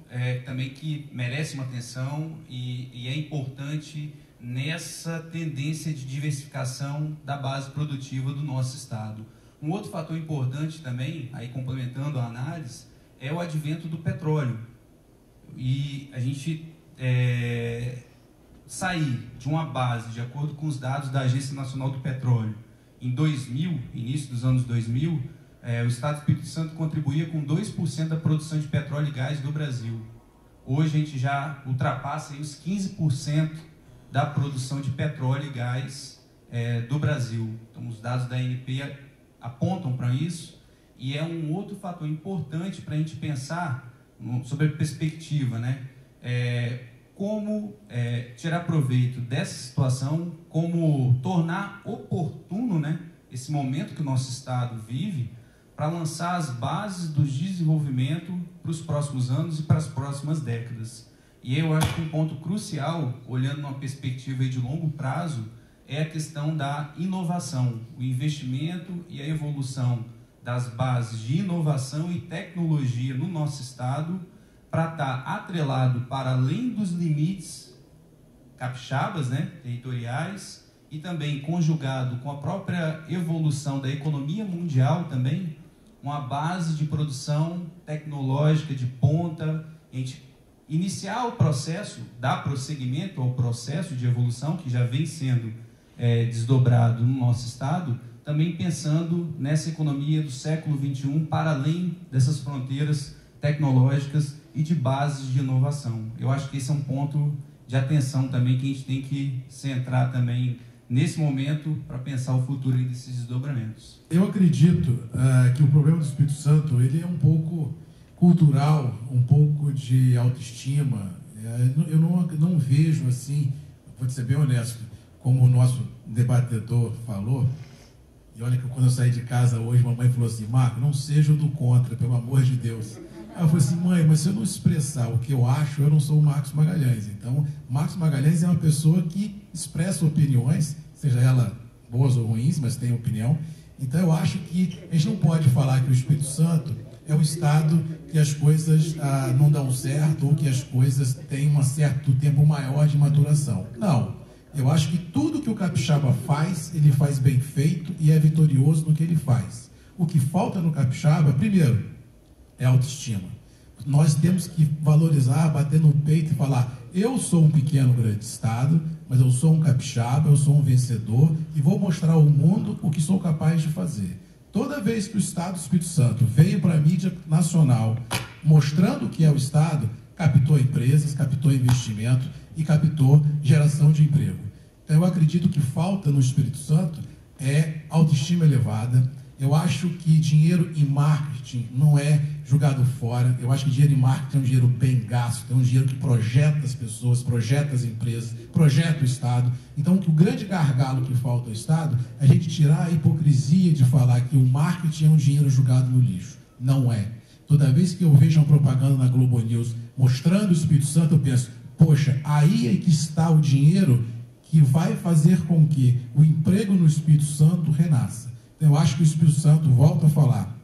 também que merece uma atenção e é importante nessa tendência de diversificação da base produtiva do nosso Estado. Um outro fator importante também, aí complementando a análise, é o advento do petróleo. E a gente sair de uma base, de acordo com os dados da Agência Nacional do Petróleo, em 2000, início dos anos 2000, o Estado do Espírito Santo contribuía com 2% da produção de petróleo e gás do Brasil. Hoje a gente já ultrapassa aí os 15% da produção de petróleo e gás do Brasil. Então os dados da ANP apontam para isso, e é um outro fator importante para a gente pensar sobre a perspectiva, né? Como tirar proveito dessa situação, como tornar oportuno, né, esse momento que o nosso Estado vive, para lançar as bases do desenvolvimento para os próximos anos e para as próximas décadas. E eu acho que um ponto crucial, olhando numa perspectiva aí de longo prazo, é a questão da inovação, o investimento e a evolução das bases de inovação e tecnologia no nosso Estado, para estar atrelado para além dos limites capixabas, né, territoriais, e também conjugado com a própria evolução da economia mundial também, uma base de produção tecnológica de ponta, a gente iniciar o processo, dar prosseguimento ao processo de evolução que já vem sendo desdobrado no nosso Estado, também pensando nessa economia do século XXI para além dessas fronteiras tecnológicas e de bases de inovação. Eu acho que esse é um ponto de atenção também que a gente tem que centrar também nesse momento para pensar o futuro desses desdobramentos. Eu acredito que o problema do Espírito Santo ele é um pouco cultural, um pouco de autoestima. Eu não vejo assim, vou ser bem honesto, como o nosso debatedor falou. E olha que quando eu saí de casa hoje, mamãe falou assim: Marco, não seja o do contra, pelo amor de Deus. Aí eu falei assim: mãe, mas se eu não expressar o que eu acho, eu não sou o Marcos Magalhães. Então, Marcos Magalhães é uma pessoa que expressa opiniões, seja ela boas ou ruins, mas tem opinião. Então, eu acho que a gente não pode falar que o Espírito Santo é um estado que as coisas não dão certo ou que as coisas têm um certo tempo maior de maturação. Não. Eu acho que tudo que o capixaba faz, ele faz bem feito e é vitorioso no que ele faz. O que falta no capixaba, primeiro, é autoestima. Nós temos que valorizar, bater no peito e falar: eu sou um pequeno grande estado, mas eu sou um capixaba, eu sou um vencedor e vou mostrar ao mundo o que sou capaz de fazer. Toda vez que o Estado do Espírito Santo veio para a mídia nacional mostrando o que é o Estado, captou empresas, captou investimento e captou geração de emprego. Então, eu acredito que falta no Espírito Santo autoestima elevada. Eu acho que dinheiro em marketing não é jogado fora. Eu acho que dinheiro em marketing é um dinheiro bem gasto, é um dinheiro que projeta as pessoas, projeta as empresas, projeta o Estado. Então, o grande gargalo que falta ao Estado é a gente tirar a hipocrisia de falar que o marketing é um dinheiro jogado no lixo. Não é. Toda vez que eu vejo uma propaganda na Globo News mostrando o Espírito Santo, eu penso: Poxa, aí é que está o dinheiro que vai fazer com que o emprego no Espírito Santo renasça. Então, eu acho que o Espírito Santo, volto a falar,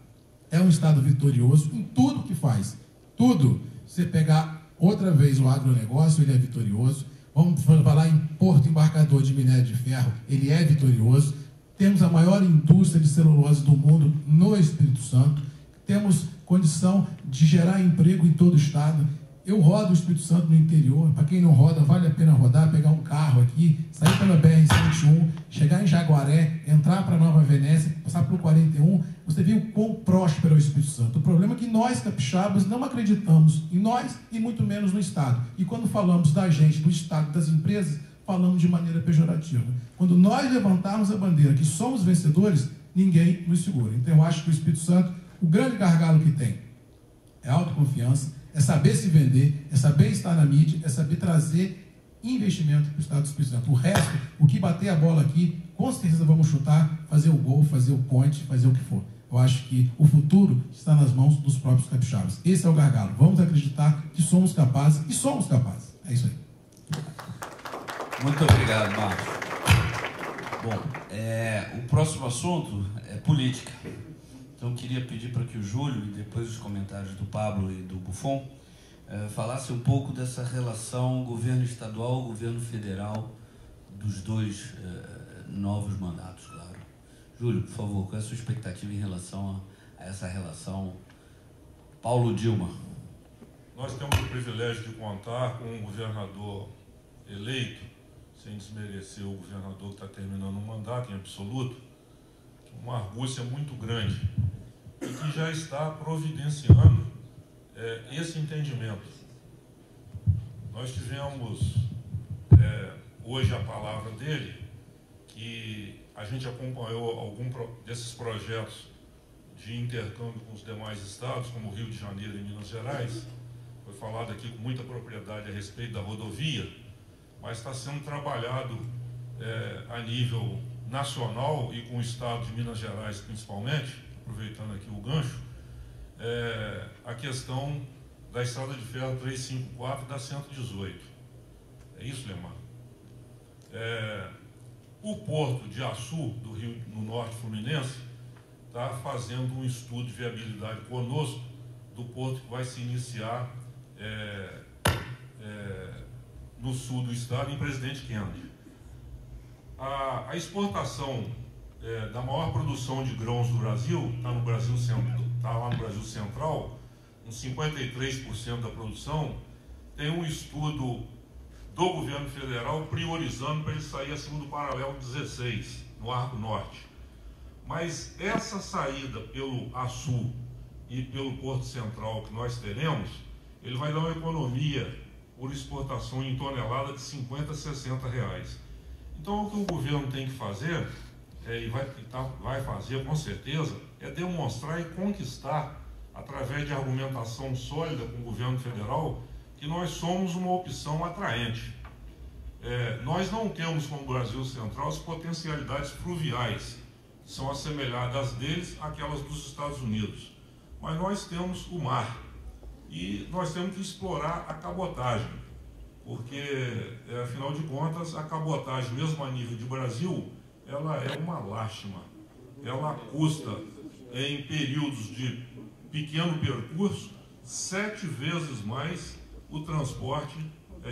é um estado vitorioso em tudo que faz. Tudo. Você pegar outra vez o agronegócio, ele é vitorioso. Vamos falar em porto embarcador de minério de ferro, ele é vitorioso. Temos a maior indústria de celulose do mundo no Espírito Santo. Temos condição de gerar emprego em todo o estado. Eu rodo o Espírito Santo no interior. Para quem não roda, vale a pena rodar, pegar um carro aqui, sair pela BR-101, chegar em Jaguaré, entrar para Nova Venécia, passar pelo 41. Você viu quão próspero é o Espírito Santo. O problema é que nós, capixabas, não acreditamos em nós e muito menos no Estado. E quando falamos da gente, do Estado, das empresas, falamos de maneira pejorativa. Quando nós levantarmos a bandeira que somos vencedores, ninguém nos segura. Então eu acho que o Espírito Santo, o grande gargalo que tem é a autoconfiança, é saber se vender, é saber estar na mídia, é saber trazer investimento para o Estado do Espírito Santo. O resto, o que bater a bola aqui, com certeza vamos chutar, fazer o gol, fazer o point, fazer o que for. Eu acho que o futuro está nas mãos dos próprios capixabas. Esse é o gargalo. Vamos acreditar que somos capazes e somos capazes. É isso aí. Muito obrigado, Marcos. Bom, o próximo assunto é política. Então, eu queria pedir para que o Júlio, e depois os comentários do Pablo e do Buffon, falasse um pouco dessa relação governo estadual, governo federal, dos dois novos mandatos, claro. Júlio, por favor, qual é a sua expectativa em relação a essa relação Paulo-Dilma? Nós temos o privilégio de contar com um governador eleito, sem desmerecer o governador que está terminando um mandato em absoluto, uma argúcia muito grande, e que já está providenciando esse entendimento. Nós tivemos hoje a palavra dele, que a gente acompanhou algum desses projetos de intercâmbio com os demais estados, como Rio de Janeiro e Minas Gerais. Foi falado aqui com muita propriedade a respeito da rodovia, mas está sendo trabalhado a nível nacional e com o estado de Minas Gerais principalmente, aproveitando aqui o gancho, a questão da estrada de ferro 354 da 118. É isso, Lemar? O porto de Açu, do Rio, no norte fluminense, está fazendo um estudo de viabilidade conosco do porto que vai se iniciar no sul do estado, em Presidente Kennedy. A exportação da maior produção de grãos do Brasil está no Brasil está lá no Brasil Central, uns 53% da produção. Tem um estudo do governo federal priorizando para ele sair acima do paralelo 16, no Arco Norte. Mas essa saída pelo Açu e pelo Porto Central que nós teremos, ele vai dar uma economia por exportação em tonelada de 50 a 60 reais. Então, o que o governo tem que fazer, e vai fazer com certeza, é demonstrar e conquistar, através de argumentação sólida com o governo federal, que nós somos uma opção atraente. Nós não temos, como Brasil Central, as potencialidades fluviais, que são assemelhadas deles àquelas dos Estados Unidos. Mas nós temos o mar, e nós temos que explorar a cabotagem, porque, afinal de contas, a cabotagem, mesmo a nível de Brasil, ela é uma lástima. Ela custa, em períodos de pequeno percurso, 7 vezes mais o transporte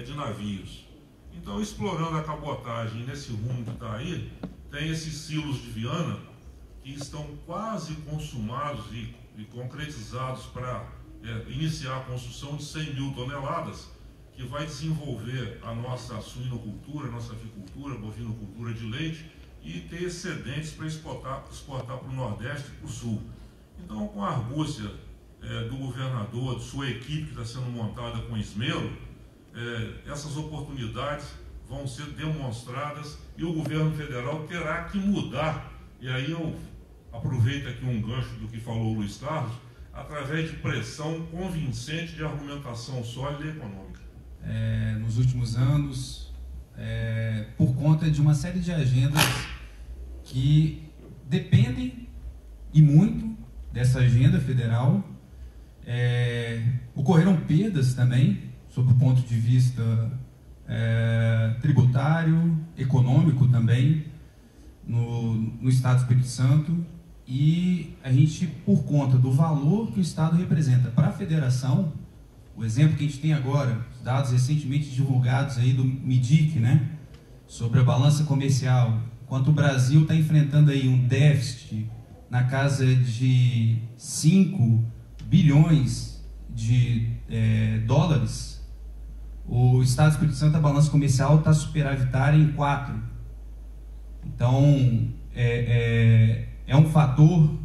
de navios. Então, explorando a cabotagem nesse rumo que está aí, tem esses silos de Viana que estão quase consumados e concretizados para iniciar a construção de 100 mil toneladas, que vai desenvolver a nossa suinocultura, a nossa avicultura, bovinocultura de leite, e ter excedentes para exportar para o Nordeste e para o Sul. Então, com a argúcia do governador, de sua equipe que está sendo montada com esmero, essas oportunidades vão ser demonstradas e o governo federal terá que mudar. E aí eu aproveito aqui um gancho do que falou o Luiz Carlos, através de pressão convincente de argumentação sólida e econômica. Nos últimos anos, por conta de uma série de agendas que dependem e muito dessa agenda federal, ocorreram perdas também sob o ponto de vista tributário, econômico também, no Estado do Espírito Santo, e a gente, por conta do valor que o Estado representa para a federação, o exemplo que a gente tem agora, dados recentemente divulgados aí do MIDIC, né, sobre a balança comercial, enquanto o Brasil está enfrentando aí um déficit na casa de 5 bilhões de dólares, o Estado do Espírito Santo, a balança comercial está superavitária em 4. Então, é um fator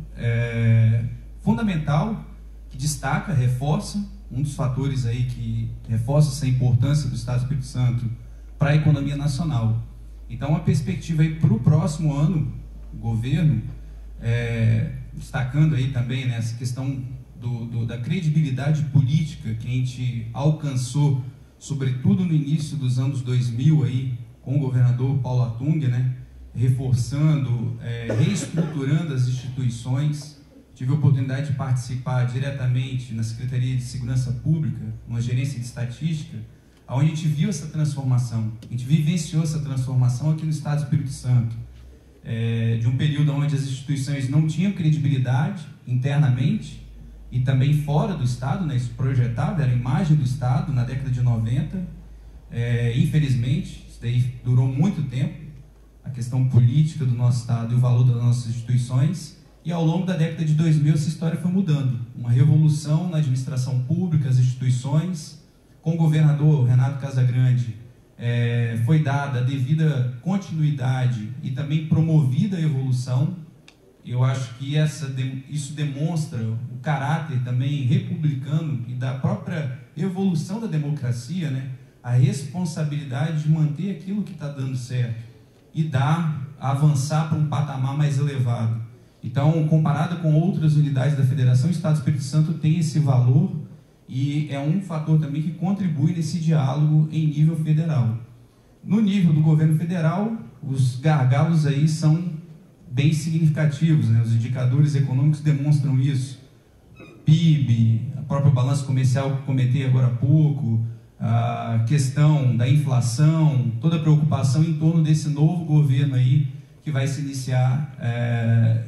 fundamental que destaca, reforça, um dos fatores aí que reforça essa importância do Estado do Espírito Santo para a economia nacional. Então, a perspectiva aí para o próximo ano, o governo, destacando aí também, né, essa questão da credibilidade política que a gente alcançou, sobretudo no início dos anos 2000 aí, com o governador Paulo Atung, né, reforçando, reestruturando as instituições. Tive a oportunidade de participar diretamente na Secretaria de Segurança Pública, numa gerência de estatística, onde a gente viu essa transformação, a gente vivenciou essa transformação aqui no Estado do Espírito Santo, de um período onde as instituições não tinham credibilidade internamente e também fora do Estado, né, isso projetado, era a imagem do Estado na década de 90, infelizmente, isso daí durou muito tempo, a questão política do nosso Estado e o valor das nossas instituições, e ao longo da década de 2000 essa história foi mudando, uma revolução na administração pública, as instituições. Com o governador Renato Casagrande foi dada a devida continuidade e também promovida a evolução. Eu acho que isso demonstra o caráter também republicano e da própria evolução da democracia, né? A responsabilidade de manter aquilo que está dando certo e avançar para um patamar mais elevado. Então, comparado com outras unidades da Federação, o Estado do Espírito Santo tem esse valor e é um fator também que contribui nesse diálogo em nível federal. No nível do governo federal, os gargalos aí são bem significativos, né? Os indicadores econômicos demonstram isso. PIB, a própria balança comercial que comentei agora há pouco, a questão da inflação, toda a preocupação em torno desse novo governo aí que vai se iniciar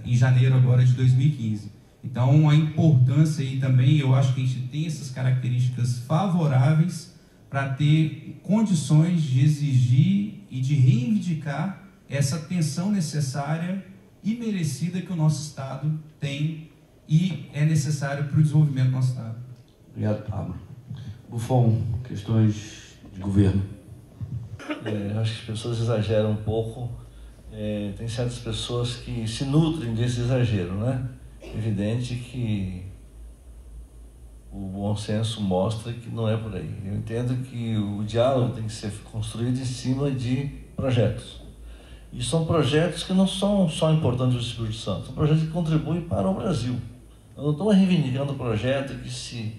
em janeiro agora de 2015. Então, a importância aí também, eu acho que a gente tem essas características favoráveis para ter condições de exigir e de reivindicar essa atenção necessária e merecida que o nosso Estado tem e é necessário para o desenvolvimento do nosso Estado. Obrigado, Pablo. Buffon, questões de governo. Acho que as pessoas exageram um pouco. Tem certas pessoas que se nutrem desse exagero, né? É evidente que o bom senso mostra que não é por aí. Eu entendo que o diálogo tem que ser construído em cima de projetos. E são projetos que não são só importantes para o Espírito Santo, são projetos que contribuem para o Brasil. Eu não estou reivindicando um projeto que se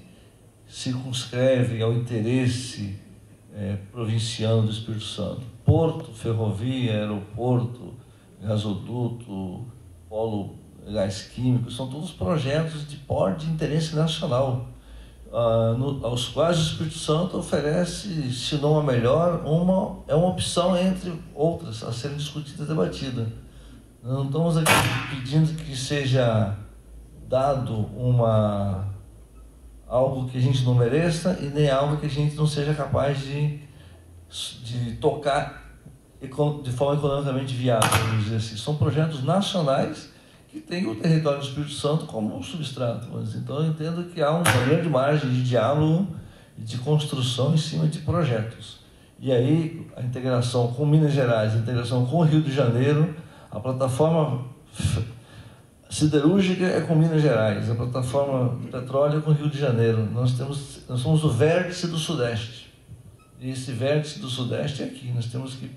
circunscreve ao interesse provinciano do Espírito Santo. Porto, ferrovia, aeroporto, gasoduto, polo gás químico, são todos projetos de porte de interesse nacional, aos quais o Espírito Santo oferece, se não a melhor, uma opção entre outras a serem discutidas e debatidas. Não estamos aqui pedindo que seja dado algo que a gente não mereça e nem algo que a gente não seja capaz de tocar de forma economicamente viável, vamos dizer assim. São projetos nacionais que têm o território do Espírito Santo como substrato. Então, eu entendo que há uma grande margem de diálogo e de construção em cima de projetos. E aí, a integração com Minas Gerais, a integração com o Rio de Janeiro, a plataforma siderúrgica é com Minas Gerais, a plataforma de petróleo é com o Rio de Janeiro. Nós somos o vértice do Sudeste. E esse vértice do Sudeste é aqui. Nós temos que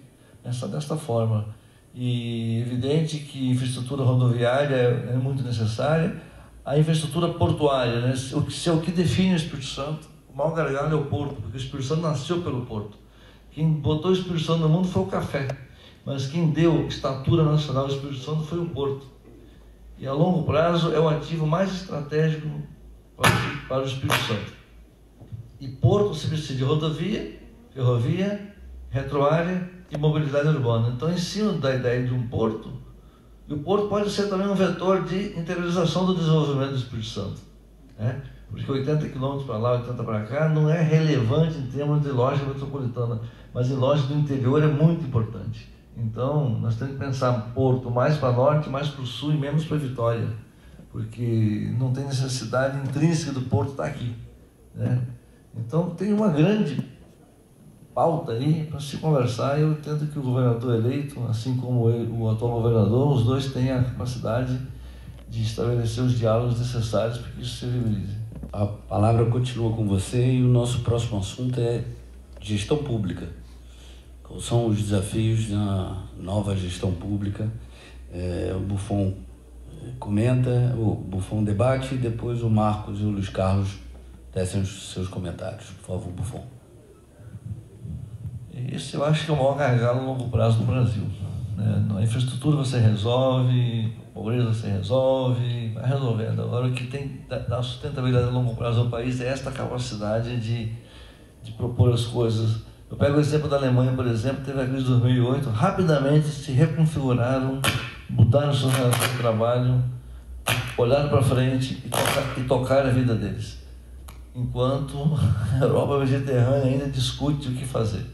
pensar desta forma. E é evidente que a infraestrutura rodoviária é muito necessária. A infraestrutura portuária, né? Se é o que define o Espírito Santo, o maior gargalo é o porto, porque o Espírito Santo nasceu pelo porto. Quem botou o Espírito Santo no mundo foi o café, mas quem deu estatura nacional ao Espírito Santo foi o porto. E a longo prazo é o ativo mais estratégico para o Espírito Santo. E porto se precisa de rodovia, ferrovia, retroárea e mobilidade urbana. Então, em cima da ideia de um porto, e o porto pode ser também um vetor de interiorização do desenvolvimento do Espírito Santo, né? Porque 80 quilômetros para lá, 80 para cá, não é relevante em termos de lógica metropolitana, mas em lógica do interior é muito importante. Então, nós temos que pensar porto mais para norte, mais para o sul e menos para Vitória, porque não tem necessidade intrínseca do porto estar aqui, né? Então, tem uma grande pauta aí para se conversar, e eu entendo que o governador eleito, assim como o atual governador, os dois têm a capacidade de estabelecer os diálogos necessários para que isso se viabilize. A palavra continua com você e o nosso próximo assunto é gestão pública. Quais são os desafios da nova gestão pública? O Buffon comenta, o Buffon debate, e depois o Marcos e o Luiz Carlos tecem os seus comentários. Por favor, Buffon. Esse eu acho que é o maior gargalo a longo prazo do Brasil, né? A infraestrutura você resolve, a pobreza você resolve, vai resolvendo. Agora, o que tem da sustentabilidade a longo prazo ao país é esta capacidade de propor as coisas. Eu pego o exemplo da Alemanha, por exemplo, teve a crise de 2008, rapidamente se reconfiguraram, mudaram suas relações de trabalho, olharam para frente e tocaram a vida deles. Enquanto a Europa Mediterrânea ainda discute o que fazer.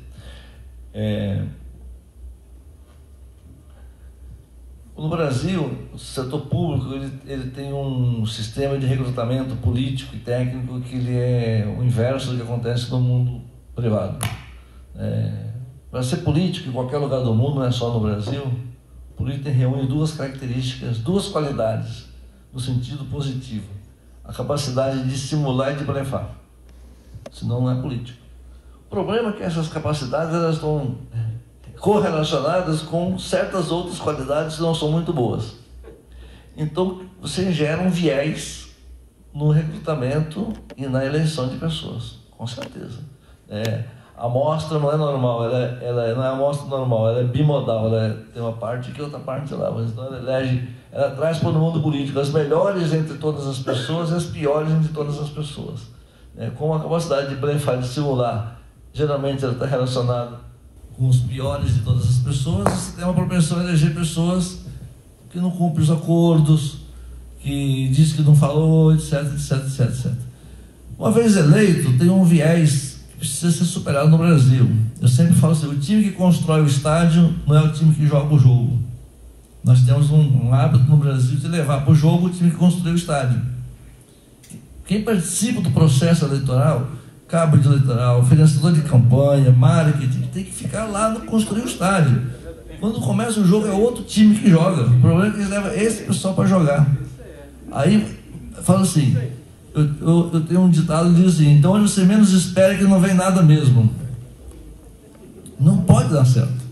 No Brasil, o setor público ele tem um sistema de recrutamento político e técnico que ele é o inverso do que acontece no mundo privado. Para ser político em qualquer lugar do mundo, não é só no Brasil, o político reúne duas características, duas qualidades, no sentido positivo: a capacidade de simular e de blefar, senão não é político. O problema é que essas capacidades elas estão correlacionadas com certas outras qualidades que não são muito boas. Então, você gera um viés no recrutamento e na eleição de pessoas, com certeza. A amostra não é normal, ela não é amostra normal, ela é bimodal, tem uma parte aqui e outra parte lá, mas então ela traz para o mundo político as melhores entre todas as pessoas e as piores entre todas as pessoas. Com a capacidade de blefar, de simular, geralmente ela está relacionada com os piores de todas as pessoas, você tem uma propensão a eleger pessoas que não cumprem os acordos, que diz que não falou, etc, etc, etc, etc. Uma vez eleito, tem um viés que precisa ser superado no Brasil. Eu sempre falo assim, o time que constrói o estádio não é o time que joga o jogo. Nós temos um hábito no Brasil de levar para o jogo o time que construiu o estádio. Quem participa do processo eleitoral, cabo de eleitoral, financiador de campanha, marketing, tem que ficar lá no construir o estádio. Quando começa o jogo é outro time que joga. O problema é que eles levam esse pessoal para jogar. Aí fala assim, eu tenho um ditado que diz assim, então onde você menos espera que não vem nada mesmo. Não pode dar certo.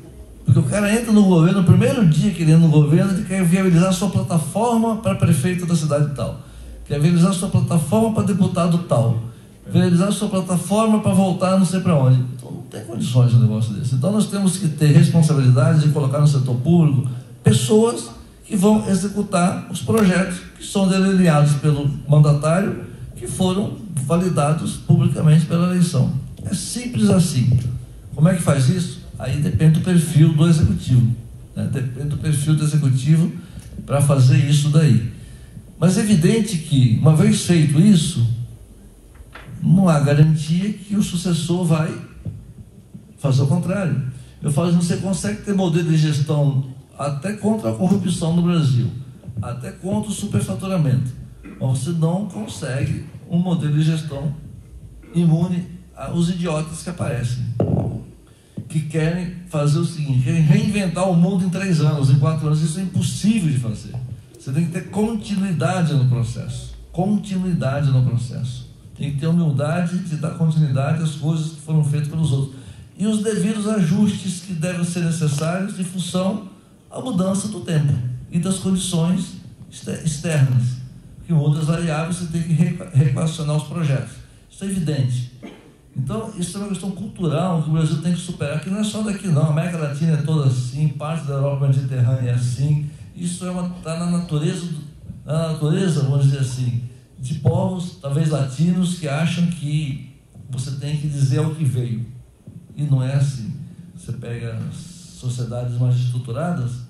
Porque o cara entra no governo, no primeiro dia que ele entra no governo, ele quer viabilizar sua plataforma para prefeito da cidade tal. Quer viabilizar sua plataforma para deputado tal. Viabilizar sua plataforma para voltar não sei para onde. Então não tem condições de um negócio desse. Então nós temos que ter responsabilidade de colocar no setor público pessoas que vão executar os projetos que são delineados pelo mandatário, que foram validados publicamente pela eleição. É simples assim. Como é que faz isso? Aí depende do perfil do executivo, né? Depende do perfil do executivo para fazer isso daí. Mas é evidente que, uma vez feito isso, não há garantia que o sucessor vai fazer o contrário. Eu falo, você consegue ter modelo de gestão até contra a corrupção no Brasil, até contra o superfaturamento, mas você não consegue um modelo de gestão imune aos idiotas que aparecem, que querem fazer o seguinte, querem reinventar o mundo em 3 anos, em 4 anos. Isso é impossível de fazer. Você tem que ter continuidade no processo. Continuidade no processo. Tem que ter humildade de dar continuidade às coisas que foram feitas pelos outros. E os devidos ajustes que devem ser necessários em função à mudança do tempo e das condições externas. Porque outras variáveis você tem que reequacionar os projetos. Isso é evidente. Então, isso é uma questão cultural que o Brasil tem que superar, que não é só daqui não, a América Latina é toda assim, parte da Europa Mediterrânea é assim, isso está na natureza, vamos dizer assim, de povos, talvez latinos, que acham que você tem que dizer ao que veio. E não é assim. Você pega sociedades mais estruturadas,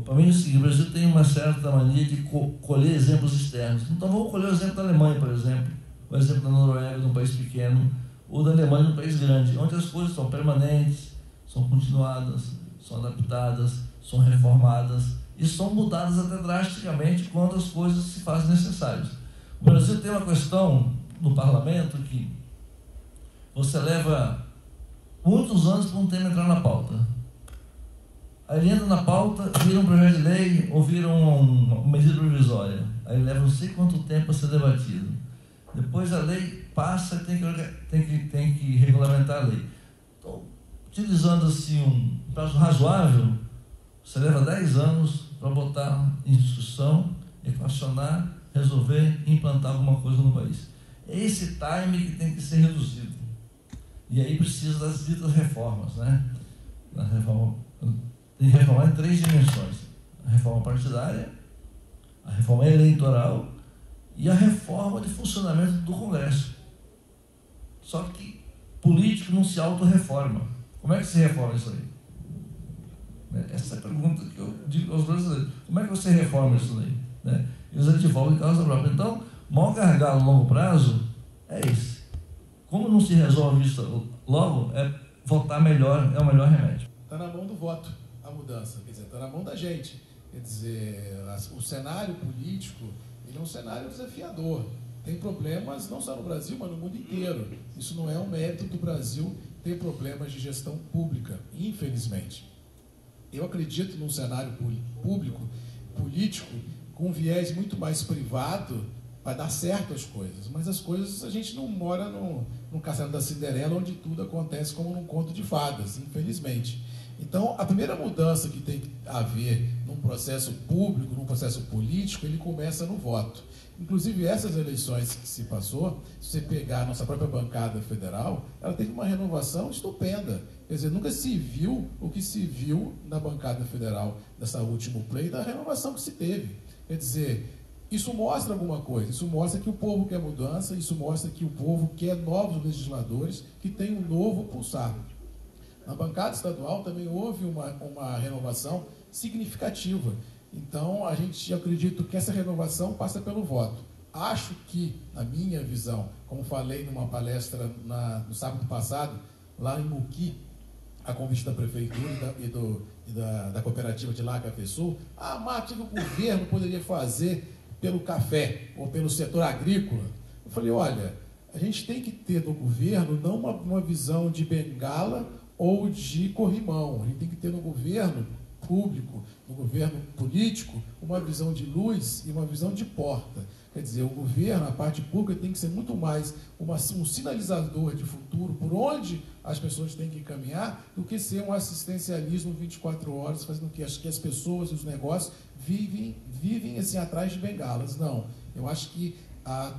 para mim é o seguinte: o Brasil tem uma certa mania de colher exemplos externos. Então vamos colher o exemplo da Alemanha, por exemplo, o exemplo da Noruega, de um país pequeno, ou da Alemanha, de um país grande, onde as coisas são permanentes, são continuadas, são adaptadas, são reformadas e são mudadas até drasticamente quando as coisas se fazem necessárias. O Brasil tem uma questão no parlamento que você leva muitos anos para um tema entrar na pauta. Aí ele entra na pauta, vira um projeto de lei ou vira uma medida provisória. Aí leva não sei quanto tempo para ser debatido. Depois a lei passa e tem que regulamentar a lei. Então, utilizando assim um prazo razoável, você leva 10 anos para botar em discussão, equacionar, resolver e implantar alguma coisa no país. É esse time que tem que ser reduzido. E aí precisa das ditas reformas, né? Tem que reformar em 3 dimensões: a reforma partidária, a reforma eleitoral e a reforma de funcionamento do Congresso. Só que político não se autorreforma. Como é que se reforma isso aí? Essa é a pergunta que eu digo aos brasileiros. Como é que você reforma isso aí? Né? Eles advogam em causa própria. Então, o maior gargalo a longo prazo é esse. Como não se resolve isso logo, votar melhor é o melhor remédio. Está na mão do voto a mudança, quer dizer, está na mão da gente. Quer dizer, o cenário político, ele é um cenário desafiador. Tem problemas não só no Brasil, mas no mundo inteiro. Isso não é um mérito do Brasil ter problemas de gestão pública, infelizmente. Eu acredito num cenário político, com um viés muito mais privado, para dar certo as coisas. Mas as coisas, a gente não mora num castelo da Cinderela, onde tudo acontece como num conto de fadas, infelizmente. Então, a primeira mudança que tem que haver num processo público, num processo político, ele começa no voto. Inclusive, essas eleições que se passou, se você pegar a nossa própria bancada federal, ela teve uma renovação estupenda. Quer dizer, nunca se viu o que se viu na bancada federal dessa última play, da renovação que se teve. Quer dizer, isso mostra alguma coisa, isso mostra que o povo quer mudança, isso mostra que o povo quer novos legisladores que têm um novo pulsar. Na bancada estadual também houve uma renovação significativa. Então, eu acredito que essa renovação passa pelo voto. Acho que, na minha visão, como falei numa palestra no sábado passado, lá em Muqui, a convite da Prefeitura e da cooperativa de lá, Café Sul, mas o que o governo poderia fazer pelo café ou pelo setor agrícola? Eu falei, olha, a gente tem que ter no governo não uma visão de bengala ou de corrimão. A gente tem que ter no governo público, no governo político, uma visão de luz e uma visão de porta. Quer dizer, o governo, a parte pública, tem que ser muito mais um sinalizador de futuro, por onde as pessoas têm que caminhar, do que ser um assistencialismo 24 horas, fazendo que as pessoas e os negócios vivem assim, atrás de bengalas. Não. Eu acho que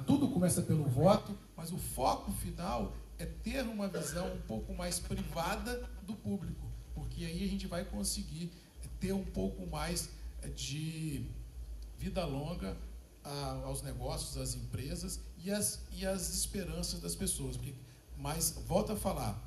tudo começa pelo voto, mas o foco final é ter uma visão um pouco mais privada do público, porque aí a gente vai conseguir ter um pouco mais de vida longa aos negócios, às empresas e as esperanças das pessoas. Mas, volto a falar,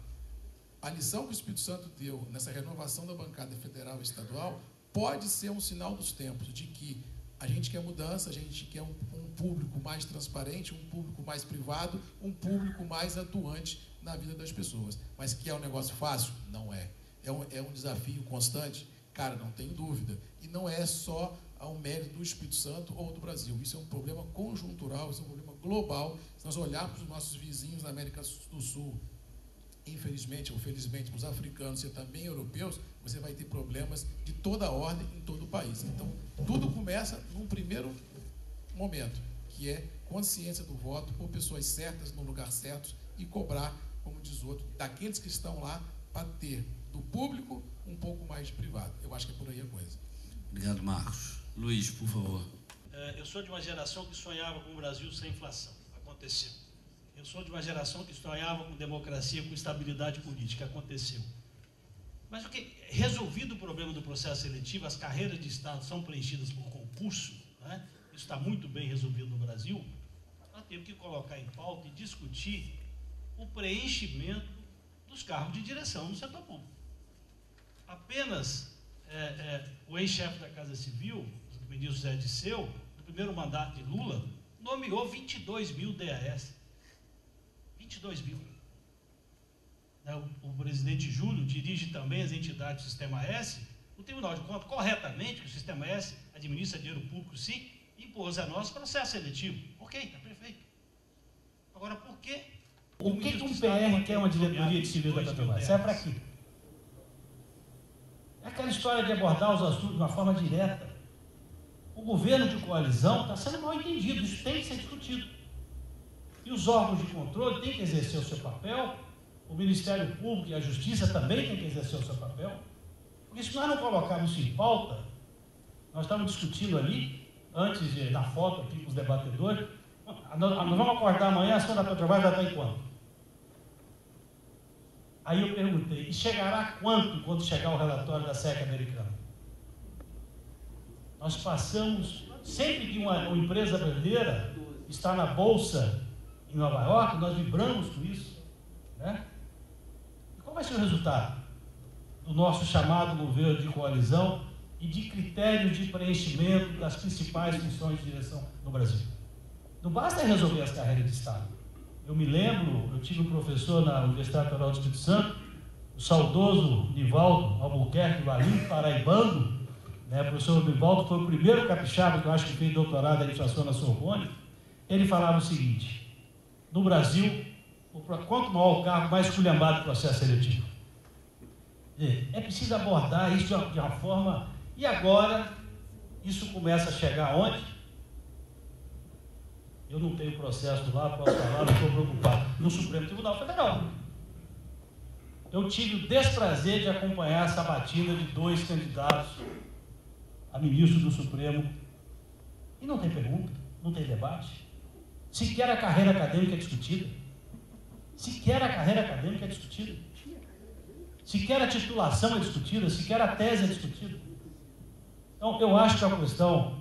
a lição que o Espírito Santo deu nessa renovação da bancada federal e estadual pode ser um sinal dos tempos, de que a gente quer mudança, a gente quer um público mais transparente, um público mais privado, um público mais atuante na vida das pessoas. Mas que é um negócio fácil? Não é. É um desafio constante? Cara, não tenho dúvida. E não é só ao mérito do Espírito Santo ou do Brasil. Isso é um problema conjuntural, isso é um problema global. Se nós olharmos os nossos vizinhos na América do Sul, infelizmente ou felizmente, os africanos e também europeus, você vai ter problemas de toda a ordem em todo o país. Então, tudo começa num primeiro momento, que é consciência do voto por pessoas certas, no lugar certo, e cobrar, como diz o outro, daqueles que estão lá para ter do público um pouco mais de privado. Eu acho que é por aí a coisa. Obrigado, Marcos. Luiz, por favor. Eu sou de uma geração que sonhava com o Brasil sem inflação. Aconteceu. Eu sou de uma geração que sonhava com democracia, com estabilidade política. Aconteceu. Mas resolvido o problema do processo seletivo, as carreiras de Estado são preenchidas por concurso, né? Isso está muito bem resolvido no Brasil. Nós temos que colocar em pauta e discutir o preenchimento dos cargos de direção no setor público. Apenas o ex-chefe da Casa Civil, o ministro Zé Disseu, no primeiro mandato de Lula, nomeou 22 mil DAS. 22 mil. O presidente Júlio dirige também as entidades do Sistema S. O Tribunal de Contas, corretamente, que o Sistema S administra dinheiro público, sim, impôs a nós processo seletivo. Ok, está perfeito. Agora, por quê? O que um PR quer uma diretoria de civil da Petrobras? Serve para quê? É aquela história de abordar os assuntos de uma forma direta. O governo de coalizão está sendo mal entendido, isso tem que ser discutido. E os órgãos de controle têm que exercer o seu papel, o Ministério Público e a Justiça também têm que exercer o seu papel. Porque se nós não colocarmos isso em pauta, nós estamos discutindo ali, antes da foto aqui com os debatedores, nós vamos acordar amanhã, a ação da Petrobras já está em quanto? Aí eu perguntei, e chegará a quanto quando chegar o relatório da SEC americana? Nós passamos, sempre que uma empresa brasileira está na Bolsa em Nova York, nós vibramos com isso, né? E qual vai ser o resultado do nosso chamado governo de coalizão e de critérios de preenchimento das principais funções de direção no Brasil? Não basta resolver as carreiras de Estado. Eu me lembro, eu tive um professor na Universidade Federal do Espírito Santo, o saudoso Nivaldo Albuquerque Valim, paraibano, né? O professor Nivaldo foi o primeiro capixaba que eu acho que fez doutorado em administração na Sorbonne. Ele falava o seguinte: no Brasil, quanto maior o cargo, mais esculhambado o processo seletivo. É preciso abordar isso de uma forma... E agora, isso começa a chegar onde? Eu não tenho processo lá, posso falar, não estou preocupado. No Supremo Tribunal Federal. Eu tive o desprazer de acompanhar essa batina de 2 candidatos a ministro do Supremo. E não tem pergunta, não tem debate. Sequer a carreira acadêmica é discutida. Sequer a carreira acadêmica é discutida. Sequer a titulação é discutida, sequer a tese é discutida. Então, eu acho que a questão...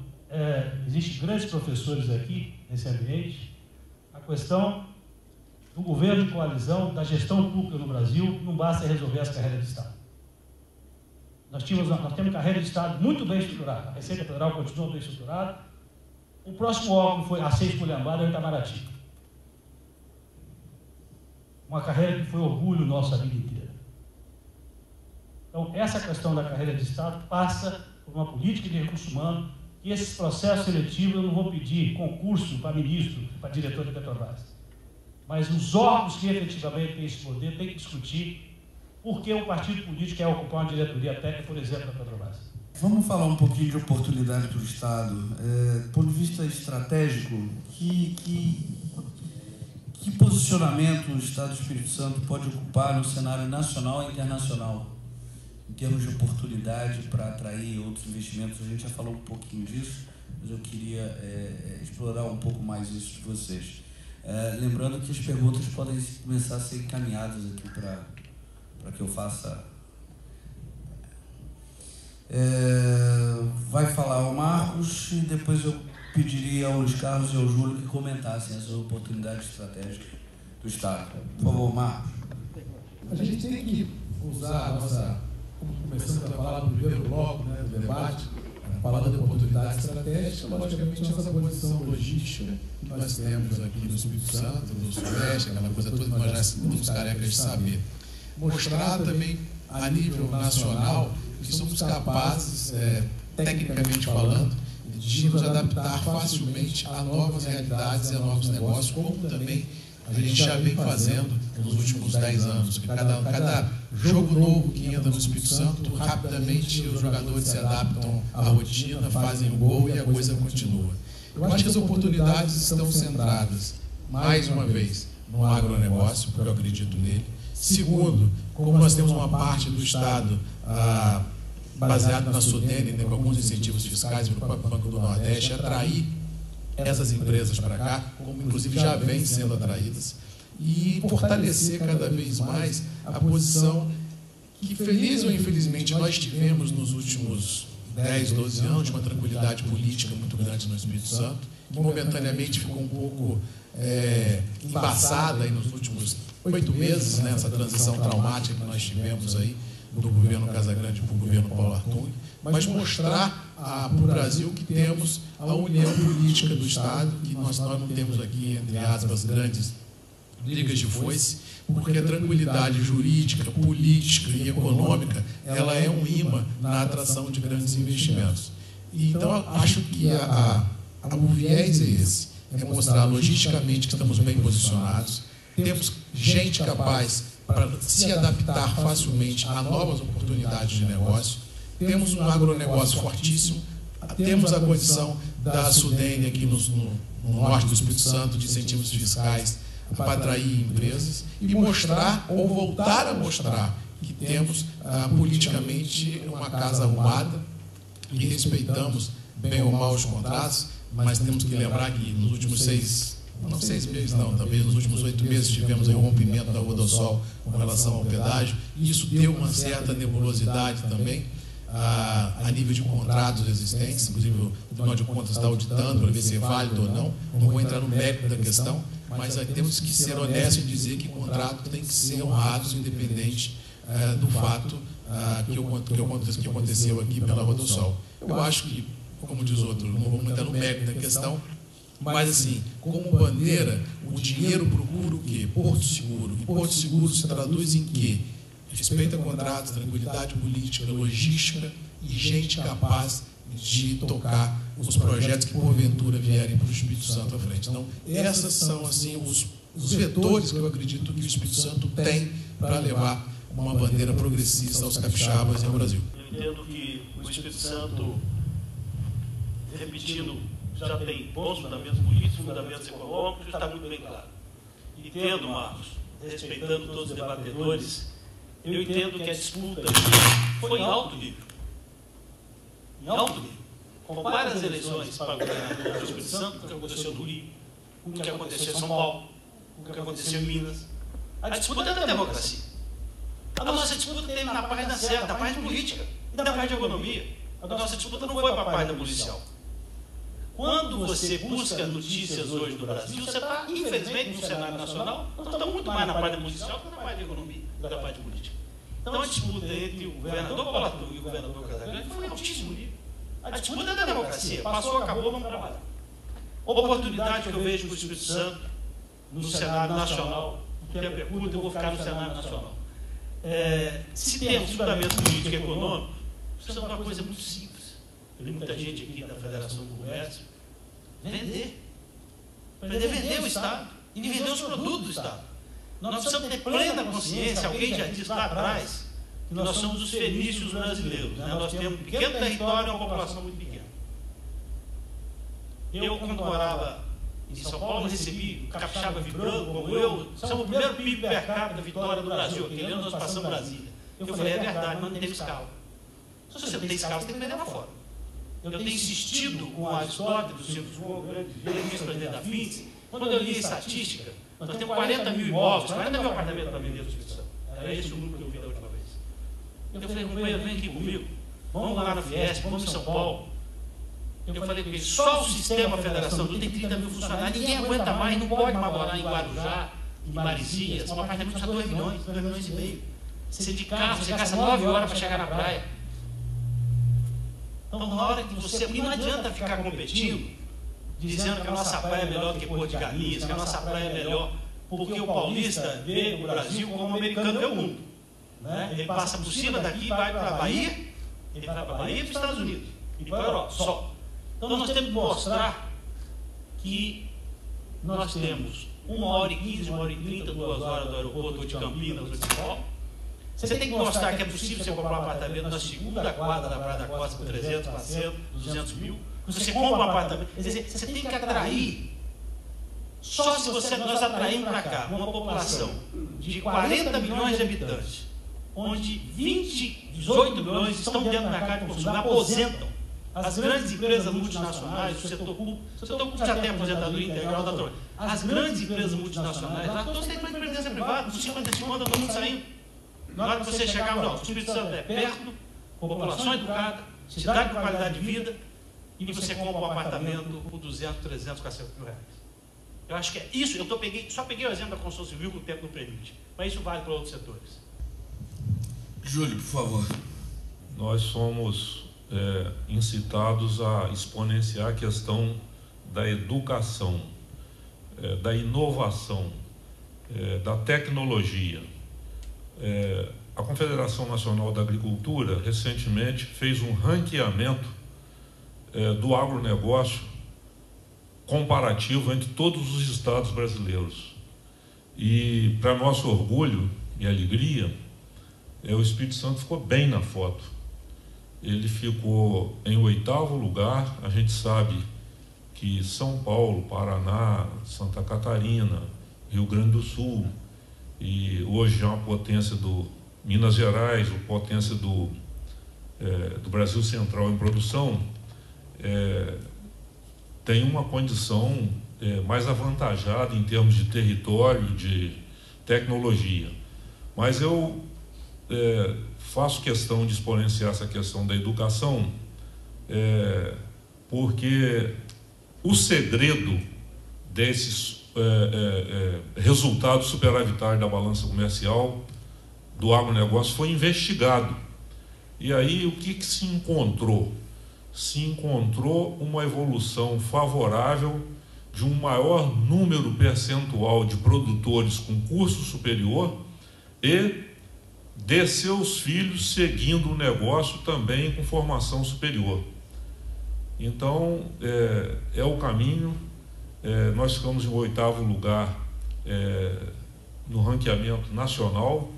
existem grandes professores aqui, nesse ambiente. A questão do governo de coalizão, da gestão pública no Brasil, não basta resolver as carreiras de Estado. Nós temos carreira de Estado muito bem estruturada. A Receita Federal continua bem estruturada. O próximo órgão foi a ser esculhambado é o Itamaraty. Uma carreira que foi orgulho nossa a vida inteira. Então, essa questão da carreira de Estado passa por uma política de recursos humanos, e esses processos seletivos eu não vou pedir concurso para ministro, para diretor de Petrobras. Mas os órgãos que efetivamente têm esse poder têm que discutir por que o partido político quer ocupar uma diretoria técnica, por exemplo, da Petrobras. Vamos falar um pouquinho de oportunidade para o Estado. Do ponto de vista estratégico, que posicionamento o Estado do Espírito Santo pode ocupar no cenário nacional e internacional, em termos de oportunidade para atrair outros investimentos? A gente já falou um pouquinho disso, mas eu queria explorar um pouco mais isso de vocês. Lembrando que as perguntas podem começar a ser encaminhadas aqui para que eu faça... vai falar o Marcos e depois eu pediria ao Luiz Carlos e ao Júlio que comentassem essa oportunidade estratégica do Estado. Por favor, Marcos. A gente tem que usar a nossa... Como começamos a falar no primeiro bloco, né, do debate, falando de oportunidade estratégica, logicamente nossa posição logística que nós temos aqui no Espírito Santo, no Sudeste, aquela coisa toda que nós já estamos carecas de saber. Mostrar também a nível nacional que somos capazes, tecnicamente falando, de nos adaptar facilmente a novas realidades e a novos negócios, como também a gente já vem fazendo nos últimos 10 anos. Cada jogo novo que entra no Espírito Santo, rapidamente os jogadores se adaptam à rotina, fazem o gol e a coisa continua. Eu acho que as oportunidades estão centradas, mais uma vez, no agronegócio, porque eu acredito nele. Segundo, como nós temos uma parte do Estado baseado na SUDENE, né, com alguns incentivos fiscais para o Banco do Nordeste, atrair essas empresas para cá, como inclusive já vêm sendo atraídas, e fortalecer cada vez mais a posição que, feliz ou infelizmente, nós tivemos nos últimos 10, 12 anos, de uma tranquilidade política muito grande no Espírito Santo, que momentaneamente ficou um pouco embaçada aí nos últimos 8 meses, né, essa transição traumática que nós tivemos aí, do governo Casagrande para o governo Paulo Artung, mas mostrar para o Brasil que temos a união política do Estado, que nós não temos aqui, entre aspas, grandes brigas de foice, porque a tranquilidade jurídica, política e econômica, ela é um imã na atração de grandes investimentos. E, então, acho que o viés é esse, é mostrar logisticamente que estamos bem posicionados, temos gente capaz para se adaptar facilmente a novas oportunidades de negócio, temos um agronegócio fortíssimo, temos a condição da Sudene aqui no norte do Espírito Santo, de incentivos fiscais para atrair empresas, e mostrar, ou voltar a mostrar, que temos politicamente uma casa arrumada e respeitamos bem ou mal os contratos, mas temos que lembrar que nos últimos 6 meses não, talvez nos últimos 8 meses tivemos aí um rompimento da Rodosol com relação ao pedágio, e isso deu uma certa nebulosidade também a nível de contratos existentes, inclusive o Tribunal de Contas está auditando para ver se é válido ou não, não vou entrar no mérito da questão, mas temos que ser honestos e dizer que contratos têm que ser honrados, independente do fato que aconteceu aqui pela Rodosol. Eu acho que, como diz outro, não vamos entrar no mérito da questão, mas, assim, como bandeira, o dinheiro procura o quê? Porto Seguro. E Porto Seguro se traduz em quê? Respeito a contratos, tranquilidade política, logística e gente capaz de tocar os projetos que, porventura, vierem para o Espírito Santo à frente. Então, essas são, assim, os vetores que eu acredito que o Espírito Santo tem para levar uma bandeira progressista aos capixabas e ao Brasil. Eu entendo que o Espírito Santo, repetindo, já tem bons fundamentos políticos, fundamentos econômicos, está muito bem claro. Entendo, Marcos, respeitando todos os debatedores, eu entendo que a disputa foi em alto nível. Em alto nível. Compare as eleições para o governador do Espírito Santo com o que aconteceu no Rio, com o que aconteceu em São Paulo, com o que aconteceu em Minas. A disputa é da democracia. A nossa disputa teve na página certa, na página política e na página de economia. A nossa disputa não foi para a página policial. Quando você busca notícias hoje do Brasil, você está, infelizmente, no cenário nacional, nós estamos muito mais na página policial do que na página de economia, da página política. Então, a disputa entre o governador Paulo Artung e o governador Casagrande foi em altíssimo nível. A disputa é da democracia. Passou, acabou, vamos trabalhar. Oportunidade que eu vejo para o Espírito Santo no cenário nacional, que é pergunta, eu vou ficar no cenário nacional. Se temos fundamento político e econômico, precisa de uma coisa muito simples. Eu vi muita gente aqui da Federação do Comércio vender. Vender o Estado e vender os produtos do Estado. Nós precisamos ter plena consciência, alguém já disse lá atrás, que nós somos os fenícios brasileiros. Né? Nós temos um pequeno território e uma população muito pequena. Eu, quando morava em São Paulo, recebi o capixaba vibrando, como eu, somos o primeiro PIB per capita da vitória do Brasil. Aquele ano nós passamos Brasília. Eu falei, é verdade, mas não teve escala. Se você não tem escala, você tem que vender lá fora. Eu tenho insistido com a história do Silvio Fogo, grande vice-presidente da FINS, quando eu li a estatística, nós temos 40 mil imóveis, 40 mil apartamentos para vender no Espírito Santo. Era esse o número que eu vi da última vez. Eu falei, companheiro, vem aqui comigo, vamos lá na Fiesp, vamos em São Paulo. Eu falei com ele, só o sistema Federação do tem 30 mil funcionários, ninguém aguenta mais, não pode mais morar em Guarujá, em Marizias, são apartamentos de 2 milhões e meio. Você de carro, você gasta 9 horas para chegar na praia. Então, na hora que você... E não adianta ficar competindo, dizendo que a nossa praia é melhor do que Porto de Galinhas, que a nossa praia é melhor, porque o paulista vê o Brasil como o americano vê o mundo. Né? Ele passa por cima daqui, vai para a Bahia, ele vai para a Bahia e para os Estados Unidos, e para a Europa, só. Então, nós temos que mostrar que nós temos 1h15, 1h30, 2 horas do aeroporto de Campinas, ou de São Paulo. Você tem que mostrar que é possível você comprar um apartamento na segunda quadra da Praia da Costa por 300, 400, 200 mil. Você compra um apartamento. Quer dizer, você tem que atrair. Só se nós atrairmos para cá uma população de 40 milhões de habitantes, onde 18 milhões estão dentro do mercado de consumo, aposentam. As grandes empresas multinacionais, o setor público já tem aposentadoria integral da troca. As grandes empresas multinacionais, lá todos têm previdência privada, os 55 todo mundo saindo. Na hora que você chegar, não, o Espírito Santo é perto, população educada, cidade com qualidade de vida, e você compra um apartamento por 200, 300, 400 mil reais. Eu acho que é isso. Só peguei o exemplo da construção civil que o tempo não permite, mas isso vale para outros setores. Júlio, por favor. Nós somos incitados a exponenciar a questão da educação, da inovação, da tecnologia. A Confederação Nacional da Agricultura recentemente fez um ranqueamento do agronegócio comparativo entre todos os estados brasileiros. E, para nosso orgulho e alegria, o Espírito Santo ficou bem na foto. Ele ficou em 8º lugar. A gente sabe que São Paulo, Paraná, Santa Catarina, Rio Grande do Sul, e hoje é uma potência do Minas Gerais, uma potência do Brasil Central em produção, tem uma condição mais avantajada em termos de território, de tecnologia. Mas eu faço questão de exponenciar essa questão da educação, porque o segredo desses resultados superavitários da balança comercial do agronegócio foi investigado. E aí o que se encontrou? Se encontrou uma evolução favorável de um maior número percentual de produtores com curso superior e de seus filhos seguindo o negócio também com formação superior. Então, é o caminho. Nós ficamos em 8º lugar no ranqueamento nacional,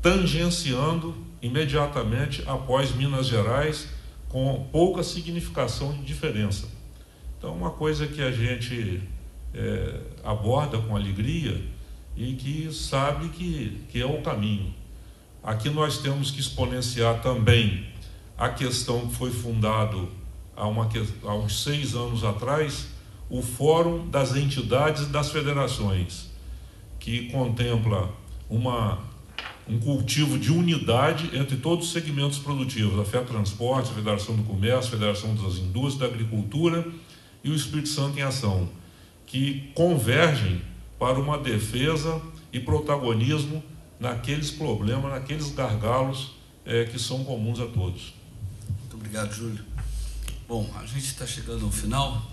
tangenciando imediatamente após Minas Gerais, com pouca significação de diferença. Então, uma coisa que a gente aborda com alegria e que sabe que é o caminho. Aqui nós temos que exponenciar também a questão que foi fundado há uns 6 anos atrás, o Fórum das Entidades e das Federações, que contempla um cultivo de unidade entre todos os segmentos produtivos, a FETransporte, a Federação do Comércio, a Federação das Indústrias, da Agricultura e o Espírito Santo em Ação, que convergem para uma defesa e protagonismo naqueles problemas, naqueles gargalos que são comuns a todos. Muito obrigado, Júlio. Bom, a gente está chegando ao final.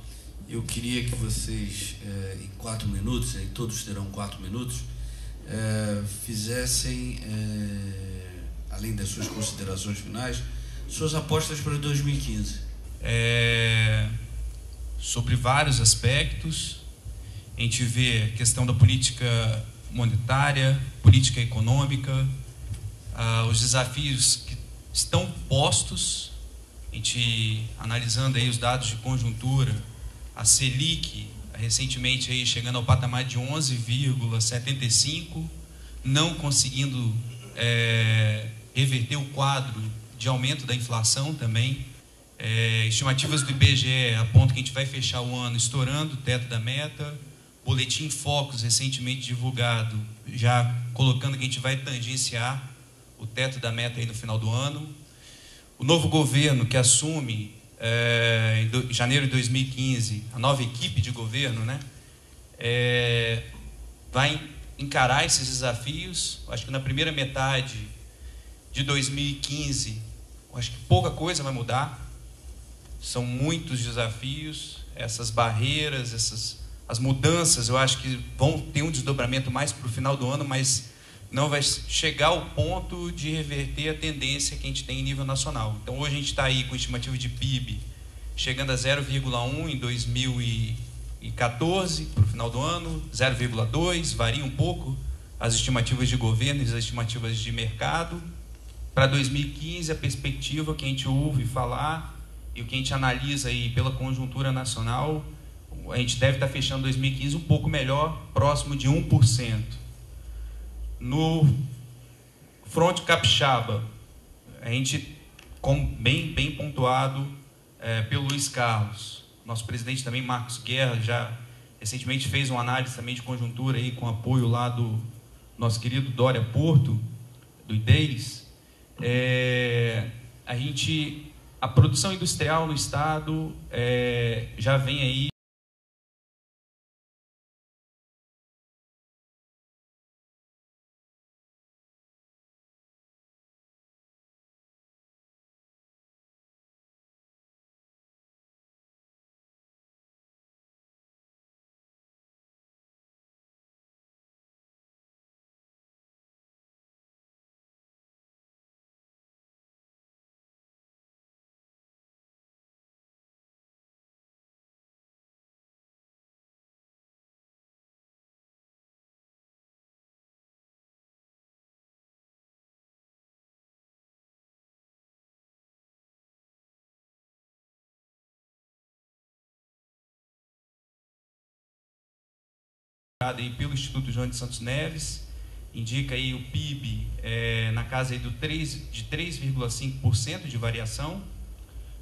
Eu queria que vocês, em 4 minutos, e todos terão 4 minutos, fizessem, além das suas considerações finais, suas apostas para 2015. Sobre vários aspectos, a gente vê a questão da política monetária, política econômica, os desafios que estão postos. A gente, analisando aí os dados de conjuntura, a Selic recentemente aí chegando ao patamar de 11,75, não conseguindo reverter o quadro de aumento da inflação também. Estimativas do IBGE apontam que a gente vai fechar o ano estourando o teto da meta. Boletim Focus recentemente divulgado, já colocando que a gente vai tangenciar o teto da meta aí no final do ano. O novo governo que assume em janeiro de 2015, a nova equipe de governo, né, vai encarar esses desafios. Acho que na primeira metade de 2015, acho que pouca coisa vai mudar. São muitos desafios, essas barreiras, as mudanças, eu acho que vão ter um desdobramento mais para o final do ano, mas não vai chegar ao ponto de reverter a tendência que a gente tem em nível nacional. Então, hoje a gente está aí com estimativa de PIB chegando a 0,1 em 2014, para o final do ano, 0,2, varia um pouco as estimativas de governo e as estimativas de mercado. Para 2015, a perspectiva que a gente ouve falar e o que a gente analisa aí pela conjuntura nacional, a gente deve estar fechando 2015 um pouco melhor, próximo de 1%. No fronte capixaba, a gente, como bem pontuado pelo Luiz Carlos, nosso presidente também, Marcos Guerra, já recentemente fez uma análise também de conjuntura aí, com apoio lá do nosso querido Dória Porto, do IDEIS. A gente A produção industrial no estado já vem aí aí pelo Instituto Jones de Santos Neves, indica aí o PIB na casa aí de 3,5% de variação.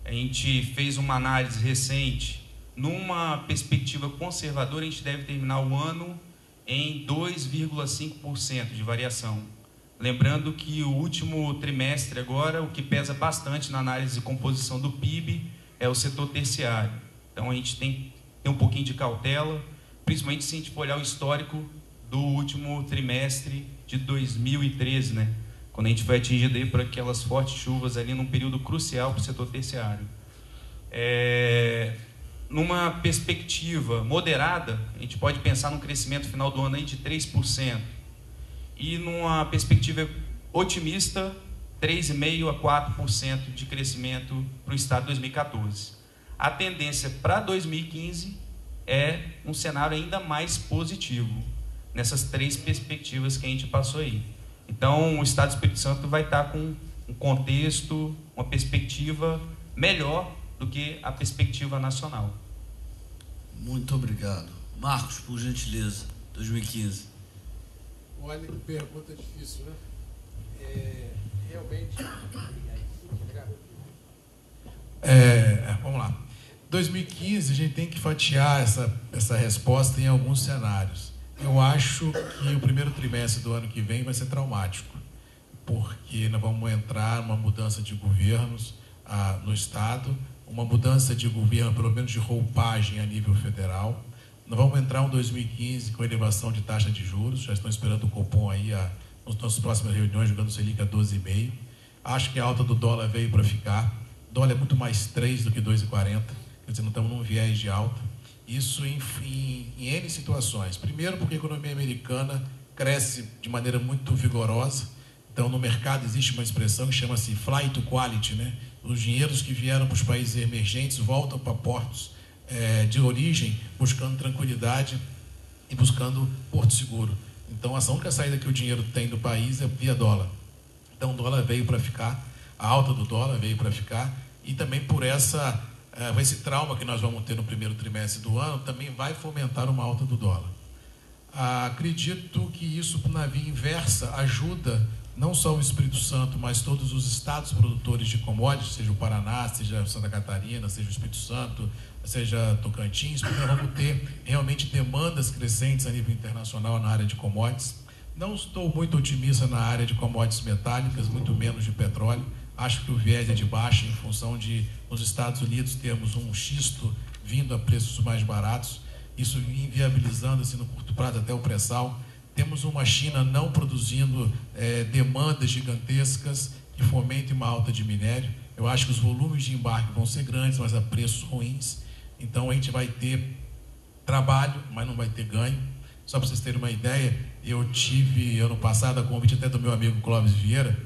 A gente fez uma análise recente, numa perspectiva conservadora, a gente deve terminar o ano em 2,5% de variação. Lembrando que o último trimestre agora, o que pesa bastante na análise de composição do PIB é o setor terciário. Então a gente tem que ter um pouquinho de cautela, principalmente se a gente for olhar o histórico do último trimestre de 2013, né? Quando a gente foi atingido aí por aquelas fortes chuvas ali num período crucial para o setor terciário. Numa perspectiva moderada, a gente pode pensar num crescimento final do ano aí de 3%. E numa perspectiva otimista, 3,5% a 4% de crescimento para o estado de 2014. A tendência para 2015 é um cenário ainda mais positivo, nessas três perspectivas que a gente passou aí. Então, o Estado do Espírito Santo vai estar com um contexto, uma perspectiva melhor do que a perspectiva nacional. Muito obrigado. Marcos, por gentileza, 2015. Olha que pergunta difícil, né? Realmente... vamos lá. 2015, a gente tem que fatiar essa resposta em alguns cenários. Eu acho que o primeiro trimestre do ano que vem vai ser traumático, porque nós vamos entrar numa mudança de governos no Estado, uma mudança de governo, pelo menos de roupagem a nível federal. Nós vamos entrar em 2015 com elevação de taxa de juros, já estão esperando o Copom aí nas nossas próximas reuniões, jogando o Selic a 12,5. Acho que a alta do dólar veio para ficar. O dólar é muito mais 3 do que 2,40. Quer dizer, não estamos num viés de alta. Isso em N situações. Primeiro, porque a economia americana cresce de maneira muito vigorosa. Então, no mercado existe uma expressão que chama-se flight to quality, né? Os dinheiros que vieram para os países emergentes voltam para portos de origem, buscando tranquilidade e buscando porto seguro. Então, a única saída que o dinheiro tem do país é via dólar. Então, o dólar veio para ficar, a alta do dólar veio para ficar, e também por esse trauma que nós vamos ter no primeiro trimestre do ano, também vai fomentar uma alta do dólar. Acredito que isso, na via inversa, ajuda não só o Espírito Santo, mas todos os estados produtores de commodities, seja o Paraná, seja Santa Catarina, seja o Espírito Santo, seja Tocantins, porque nós vamos ter realmente demandas crescentes a nível internacional na área de commodities. Não estou muito otimista na área de commodities metálicas, muito menos de petróleo. Acho que o viés é de baixa em função de, nos Estados Unidos, termos um xisto vindo a preços mais baratos, isso inviabilizando-se no curto prazo até o pré-sal. Temos uma China não produzindo demandas gigantescas que fomentem uma alta de minério. Eu acho que os volumes de embarque vão ser grandes, mas a preços ruins. Então, a gente vai ter trabalho, mas não vai ter ganho. Só para vocês terem uma ideia, eu tive, ano passado, a convite até do meu amigo Clóvis Vieira,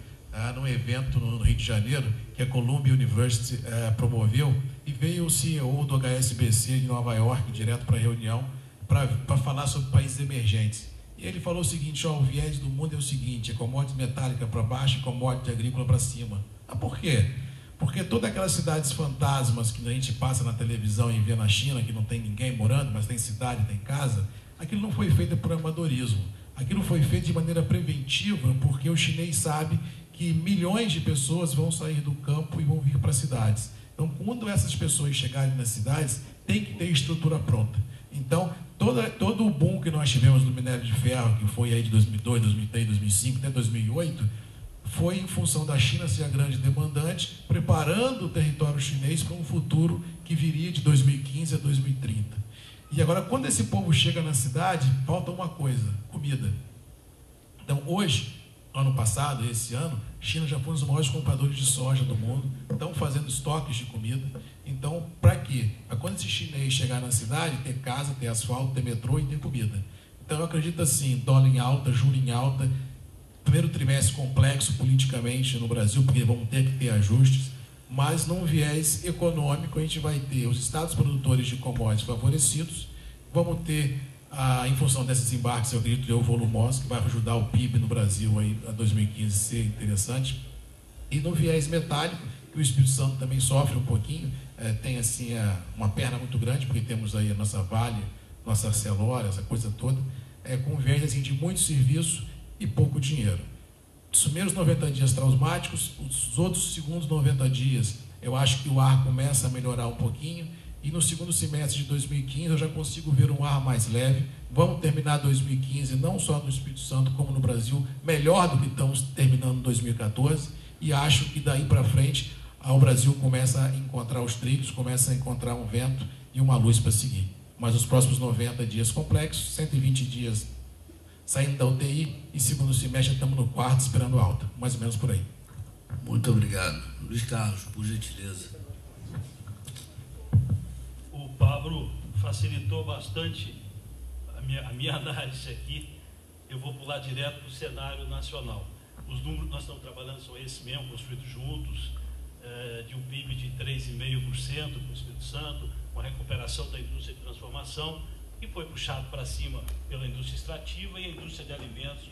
num evento no Rio de Janeiro, que a Columbia University promoveu, e veio o CEO do HSBC de Nova York, direto para a reunião, para falar sobre países emergentes. E ele falou o seguinte: o viés do mundo é o seguinte, é commodity metálica para baixo e commodity agrícola para cima. Por quê? Porque todas aquelas cidades fantasmas que a gente passa na televisão e vê na China, que não tem ninguém morando, mas tem cidade, tem casa, aquilo não foi feito por amadorismo. Aquilo foi feito de maneira preventiva, porque o chinês sabe que milhões de pessoas vão sair do campo e vão vir para as cidades. Então, quando essas pessoas chegarem nas cidades, tem que ter estrutura pronta. Então, todo o boom que nós tivemos no minério de ferro, que foi aí de 2002, 2003, 2005 até 2008, foi em função da China ser a grande demandante, preparando o território chinês para um futuro que viria de 2015 a 2030. E agora, quando esse povo chega na cidade, falta uma coisa: comida. Então, hoje, ano passado, esse ano, a China já foi um dos maiores compradores de soja do mundo, estão fazendo estoques de comida. Então, para quê? Para quando esse chinês chegar na cidade, ter casa, ter asfalto, ter metrô e ter comida. Então, eu acredito assim: dólar em alta, juro em alta, primeiro trimestre complexo politicamente no Brasil, porque vão ter que ter ajustes, mas num viés econômico a gente vai ter os estados produtores de commodities favorecidos, vamos ter, em função desses embarques, eu acredito que é o volumoso, que vai ajudar o PIB no Brasil aí, a 2015 ser interessante, e no viés metálico, que o Espírito Santo também sofre um pouquinho, tem assim uma perna muito grande, porque temos aí a nossa Vale, nossa Arcelor, essa coisa toda, com viés assim, de muito serviço e pouco dinheiro. Os primeiros 90 dias traumáticos, os outros segundos 90 dias, eu acho que o ar começa a melhorar um pouquinho, e no segundo semestre de 2015 eu já consigo ver um ar mais leve. Vamos terminar 2015, não só no Espírito Santo, como no Brasil, melhor do que estamos terminando 2014, e acho que daí para frente o Brasil começa a encontrar os trilhos, começa a encontrar um vento e uma luz para seguir. Mas os próximos 90 dias complexos, 120 dias saindo da UTI, e segundo semestre estamos no quarto esperando alta, mais ou menos por aí. Muito obrigado. Luiz Carlos, por gentileza. O Pablo facilitou bastante a minha análise aqui. Eu vou pular direto para o cenário nacional. Os números que nós estamos trabalhando são esses mesmo, construídos juntos, de um PIB de 3,5% para o Espírito Santo, uma recuperação da indústria de transformação, que foi puxado para cima pela indústria extrativa e a indústria de alimentos,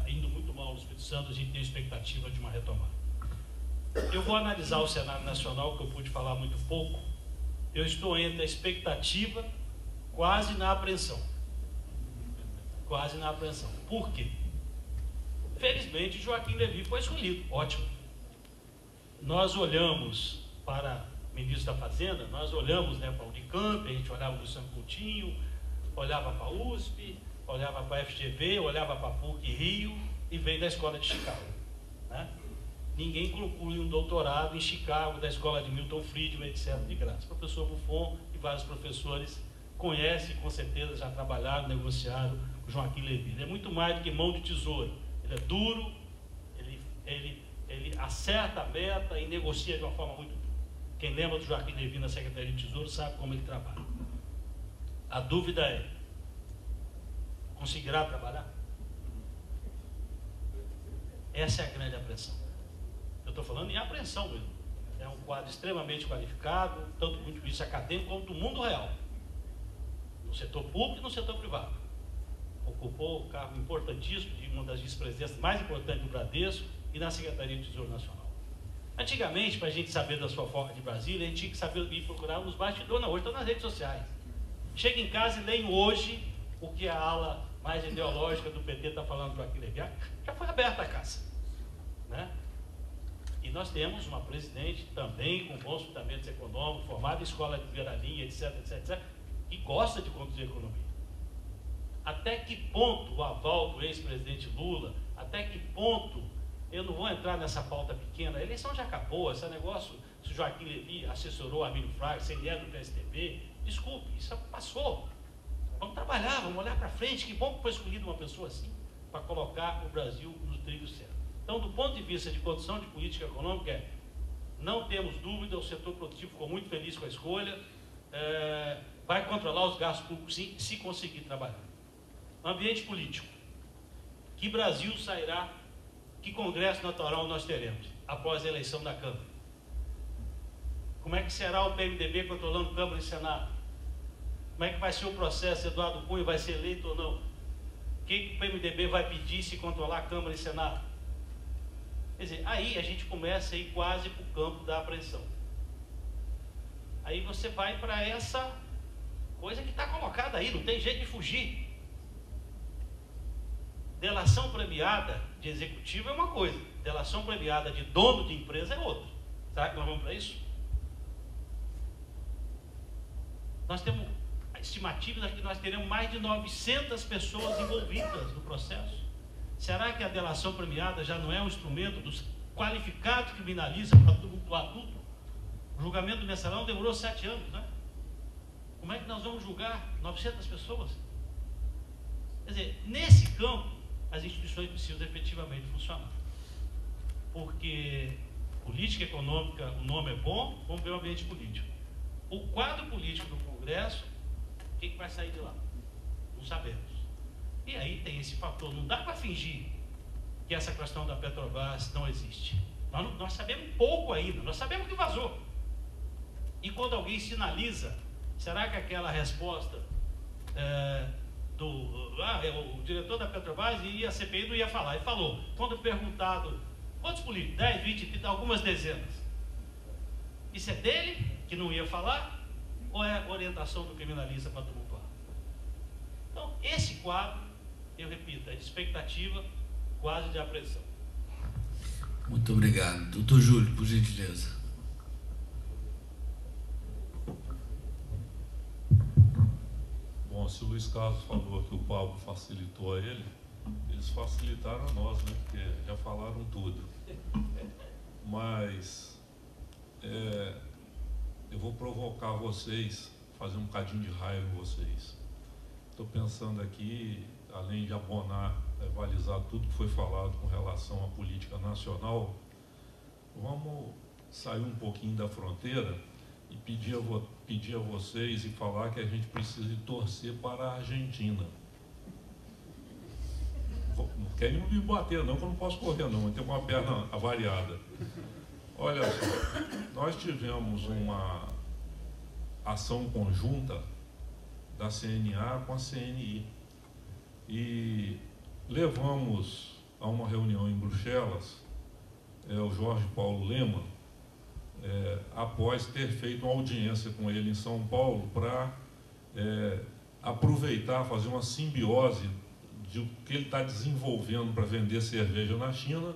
indo muito mal no Espírito Santo. A gente tem a expectativa de uma retomada. Eu vou analisar o cenário nacional, que eu pude falar muito pouco. Eu estou entre a expectativa, quase na apreensão. Quase na apreensão. Por quê? Felizmente, Joaquim Levy foi escolhido. Ótimo. Nós olhamos para o ministro da Fazenda, nós olhamos, né, para a Unicamp, a gente olhava para o São Coutinho, olhava para a USP, olhava para a FGV, olhava para a PUC Rio e veio da Escola de Chicago. Né? Ninguém conclui um doutorado em Chicago, da Escola de Milton Friedman, etc., de graça. O professor Buffon e vários professores conhecem, com certeza já trabalharam, negociaram com Joaquim Levy. Ele é muito mais do que mão de tesoura. Ele é duro, ele acerta a meta e negocia de uma forma muito dura. Quem lembra do Joaquim Levy na Secretaria de Tesouro sabe como ele trabalha. A dúvida é: conseguirá trabalhar? Essa é a grande apreensão. Eu estou falando em apreensão mesmo. É um quadro extremamente qualificado, tanto do ponto de vista acadêmico quanto do mundo real. No setor público e no setor privado. Ocupou um cargo importantíssimo, de uma das vice-presidências mais importantes do Bradesco e na Secretaria de Tesouro Nacional. Antigamente, para a gente saber da sua foca de Brasília, a gente tinha que saber ir procurar nos bastidores. Não, hoje estão nas redes sociais. Chega em casa e leem hoje o que a ala mais ideológica do PT está falando para aquele Levy. Já foi aberta a casa. Né? E nós temos uma presidente também com bons fundamentos econômicos, formada em escola de primeira linha, etc., que gosta de conduzir a economia. Até que ponto o aval do ex-presidente Lula, até que ponto, eu não vou entrar nessa pauta pequena, a eleição já acabou, esse negócio, se o Joaquim Levy assessorou a Armínio Fraga, se ele é do PSDB, desculpe, isso passou. Vamos trabalhar, vamos olhar para frente, que bom que foi escolhida uma pessoa assim, para colocar o Brasil no trilho certo. Então, do ponto de vista de condição de política econômica, não temos dúvida, o setor produtivo ficou muito feliz com a escolha, vai controlar os gastos públicos sim, se conseguir trabalhar. No ambiente político, que Brasil sairá, que Congresso Nacional nós teremos após a eleição da Câmara? Como é que será o PMDB controlando Câmara e Senado? Como é que vai ser o processo? Eduardo Cunha vai ser eleito ou não? O que o PMDB vai pedir se controlar a Câmara e Senado? Quer dizer, aí a gente começa a ir quase para o campo da apreensão. Aí você vai para essa coisa que está colocada aí, não tem jeito de fugir. Delação premiada de executivo é uma coisa, delação premiada de dono de empresa é outra. Será que nós vamos para isso? Nós temos estimativas que nós teremos mais de 900 pessoas envolvidas no processo. Será que a delação premiada já não é um instrumento dos qualificados que criminaliza para o adulto? O julgamento do mensalão demorou 7 anos, né? Como é que nós vamos julgar 900 pessoas? Quer dizer, nesse campo, as instituições precisam efetivamente funcionar. Porque política econômica, o nome é bom, vamos ver o ambiente político. O quadro político do Congresso, o que vai sair de lá? Não sabemos. E aí tem esse fator, não dá para fingir que essa questão da Petrobras não existe. Nós sabemos pouco ainda, nós sabemos que vazou. E quando alguém sinaliza, será que aquela resposta o diretor da Petrobras e a CPI não ia falar? Ele falou, quando perguntado, quantos políticos? 10, 20, 30, algumas dezenas. Isso é dele, que não ia falar, ou é orientação do criminalista para tumultuar? Então, esse quadro, eu repito, é de expectativa, quase de apreensão. Muito obrigado. Doutor Júlio, por gentileza. Bom, se o Luiz Carlos falou que o Pablo facilitou a ele, eles facilitaram a nós, né? Porque já falaram tudo. Mas eu vou provocar vocês, fazer um bocadinho de raiva em vocês. Estou pensando aqui, além de abonar, balizar tudo que foi falado com relação à política nacional, vamos sair um pouquinho da fronteira e pedir a vocês e falar que a gente precisa torcer para a Argentina. Não querem me bater não, que eu não posso correr não, eu tenho uma perna avariada. Olha só, nós tivemos uma ação conjunta da CNA com a CNI e levamos a uma reunião em Bruxelas o Jorge Paulo Lema, após ter feito uma audiência com ele em São Paulo para aproveitar, fazer uma simbiose de que ele está desenvolvendo para vender cerveja na China,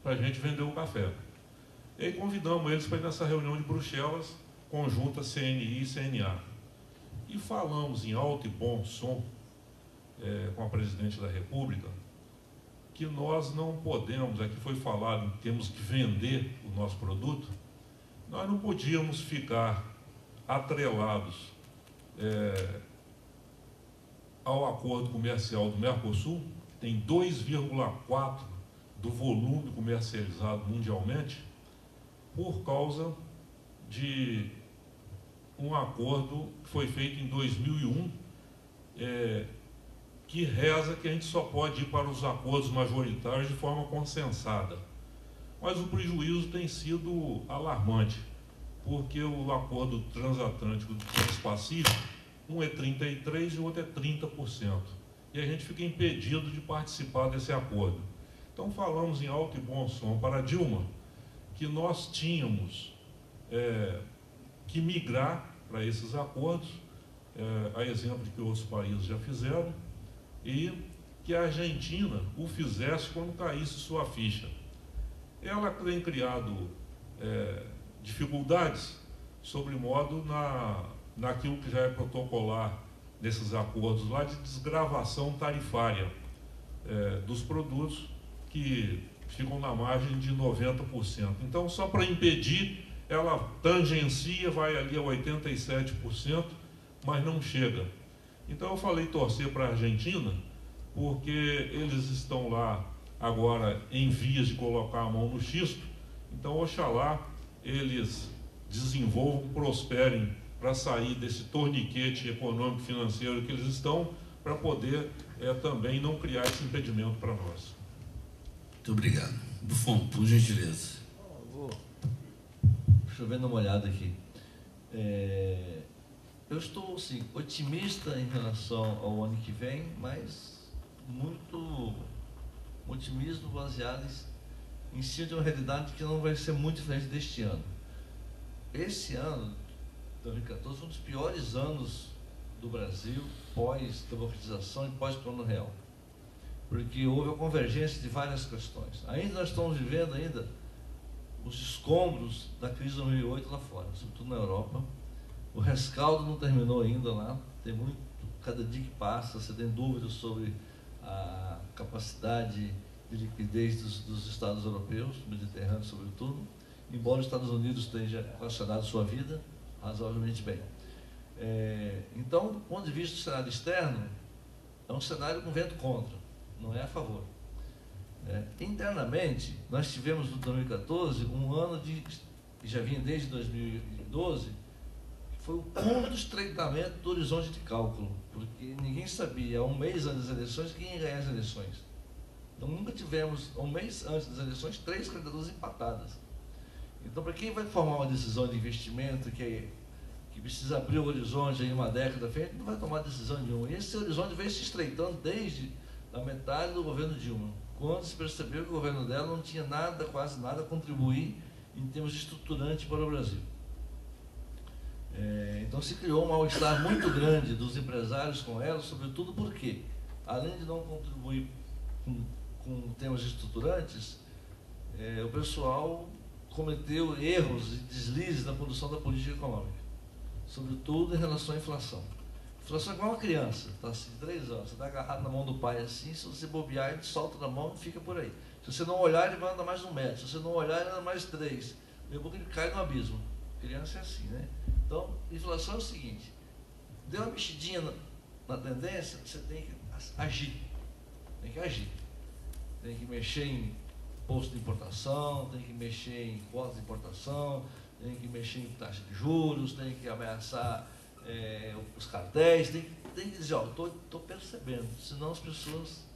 para a gente vender o café. E aí convidamos eles para ir nessa reunião de Bruxelas, conjunta CNI e CNA. E falamos em alto e bom som com a presidente da República que nós não podemos, aqui foi falado que temos que vender o nosso produto, nós não podíamos ficar atrelados ao acordo comercial do Mercosul, tem 2,4% do volume comercializado mundialmente, por causa de um acordo que foi feito em 2001, que reza que a gente só pode ir para os acordos majoritários de forma consensada. Mas o prejuízo tem sido alarmante, porque o acordo transatlântico do Transpacífico, um é 33% e o outro é 30%. E a gente fica impedido de participar desse acordo. Então falamos em alto e bom som para a Dilma que nós tínhamos que migrar para esses acordos, a exemplo de que outros países já fizeram, e que a Argentina o fizesse quando caísse sua ficha. Ela tem criado dificuldades, sobremodo naquilo que já é protocolar nesses acordos lá de desgravação tarifária dos produtos que ficam na margem de 90%. Então, só para impedir, ela tangencia, vai ali a 87%, mas não chega. Então, eu falei torcer para a Argentina, porque eles estão lá agora em vias de colocar a mão no xisto. Então, oxalá eles desenvolvam, prosperem para sair desse torniquete econômico financeiro que eles estão, para poder também não criar esse impedimento para nós. Muito obrigado. Buffon, por gentileza. Deixa eu ver uma olhada aqui. Eu estou assim, otimista em relação ao ano que vem, mas muito otimismo baseado em cima de uma realidade que não vai ser muito diferente deste ano. Esse ano, 2014, foi um dos piores anos do Brasil pós-democratização e pós-plano real, porque houve a convergência de várias questões. Ainda nós estamos vivendo os escombros da crise de 2008 lá fora, sobretudo na Europa. O rescaldo não terminou ainda lá, tem muito, cada dia que passa você tem dúvidas sobre a capacidade de liquidez dos Estados europeus, Mediterrâneo sobretudo, embora os Estados Unidos tenha equacionado sua vida razoavelmente bem. Então, do ponto de vista do cenário externo, é um cenário com vento contra, não é a favor. Internamente, nós tivemos no 2014 um ano que já vinha desde 2012, que foi o ponto do estreitamento do horizonte de cálculo, porque ninguém sabia, há um mês antes das eleições, quem ia ganhar as eleições. Então, nunca tivemos, um mês antes das eleições, 3 candidaturas empatadas. Então, para quem vai formar uma decisão de investimento que precisa abrir o horizonte em uma década à frente, não vai tomar decisão nenhuma. E esse horizonte veio se estreitando desde a metade do governo Dilma, quando se percebeu que o governo dela não tinha nada, quase nada, a contribuir em termos estruturantes para o Brasil. Então se criou um mal-estar muito grande dos empresários com ela, sobretudo porque, além de não contribuir com temas estruturantes, o pessoal cometeu erros e deslizes na condução da política econômica, sobretudo em relação à inflação. A inflação é igual uma criança, está assim, 3 anos, você está agarrado na mão do pai assim, se você bobear, ele solta na mão e fica por aí. Se você não olhar, ele vai andar mais 1 metro, se você não olhar, ele anda mais 3, daqui a pouco ele cai no abismo. Criança é assim, né? Então, inflação é o seguinte, deu uma mexidinha na tendência, você tem que agir, tem que mexer em posto de importação, tem que mexer em cotas de importação, tem que mexer em taxa de juros, tem que ameaçar os cartéis, tem que dizer, ó, estou percebendo, senão as pessoas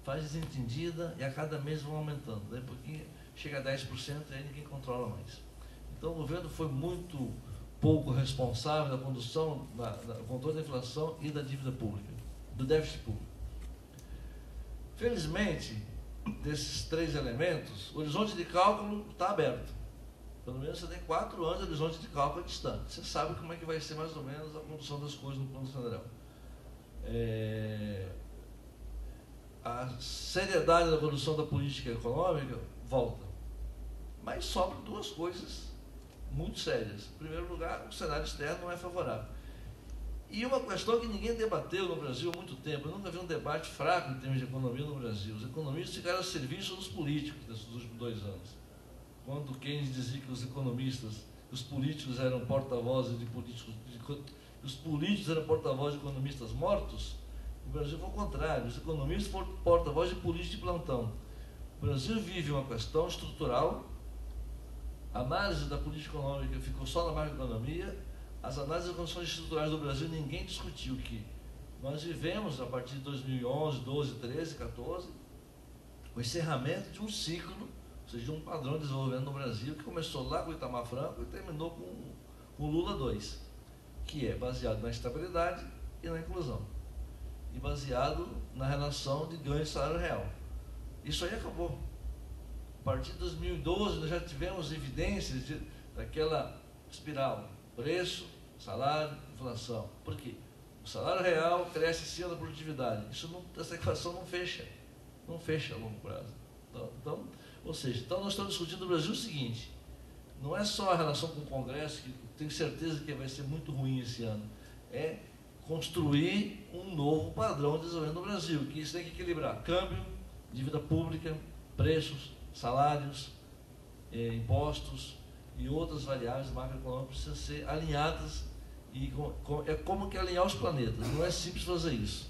fazem desentendida e a cada mês vão aumentando, daí porque chega a 10% e aí ninguém controla mais. Então o governo foi muito pouco responsável na condução, no controle da inflação e da dívida pública, do déficit público. Felizmente, desses 3 elementos, o horizonte de cálculo está aberto. Pelo menos você tem 4 anos de horizonte de cálculo distante. Você sabe como é que vai ser mais ou menos a condução das coisas no plano federal. A seriedade da condução da política econômica volta. Mas sobram 2 coisas muito sérias. Em primeiro lugar, o cenário externo não é favorável. E uma questão que ninguém debateu no Brasil há muito tempo, eu nunca vi um debate fraco em termos de economia no Brasil. Os economistas ficaram a serviço dos políticos nesses últimos 2 anos. Quando Keynes dizia que os economistas, os políticos eram porta-vozes de políticos, os políticos eram porta-vozes de economistas mortos, no Brasil foi o contrário, os economistas foram porta-vozes de políticos de plantão. O Brasil vive uma questão estrutural, a análise da política econômica ficou só na macroeconomia, as análises das condições estruturais do Brasil ninguém discutiu que nós vivemos, a partir de 2011, 12, 13, 14, o encerramento de um ciclo, ou seja, de um padrão de desenvolvimento no Brasil, que começou lá com o Itamar Franco e terminou com o Lula 2, que é baseado na estabilidade e na inclusão, e baseado na relação de ganho de salário real. Isso aí acabou. A partir de 2012, nós já tivemos evidências daquela espiral, preço, salário, inflação. Por quê? O salário real cresce acima da produtividade. Essa equação não fecha a longo prazo. Então, nós estamos discutindo no Brasil o seguinte, não é só a relação com o Congresso, que tenho certeza que vai ser muito ruim esse ano, é construir um novo padrão de desenvolvimento no Brasil, que isso tem que equilibrar câmbio, dívida pública, preços, salários, impostos e outras variáveis macroeconômicas precisam ser alinhadas, e é como que alinhar os planetas, não é simples fazer isso,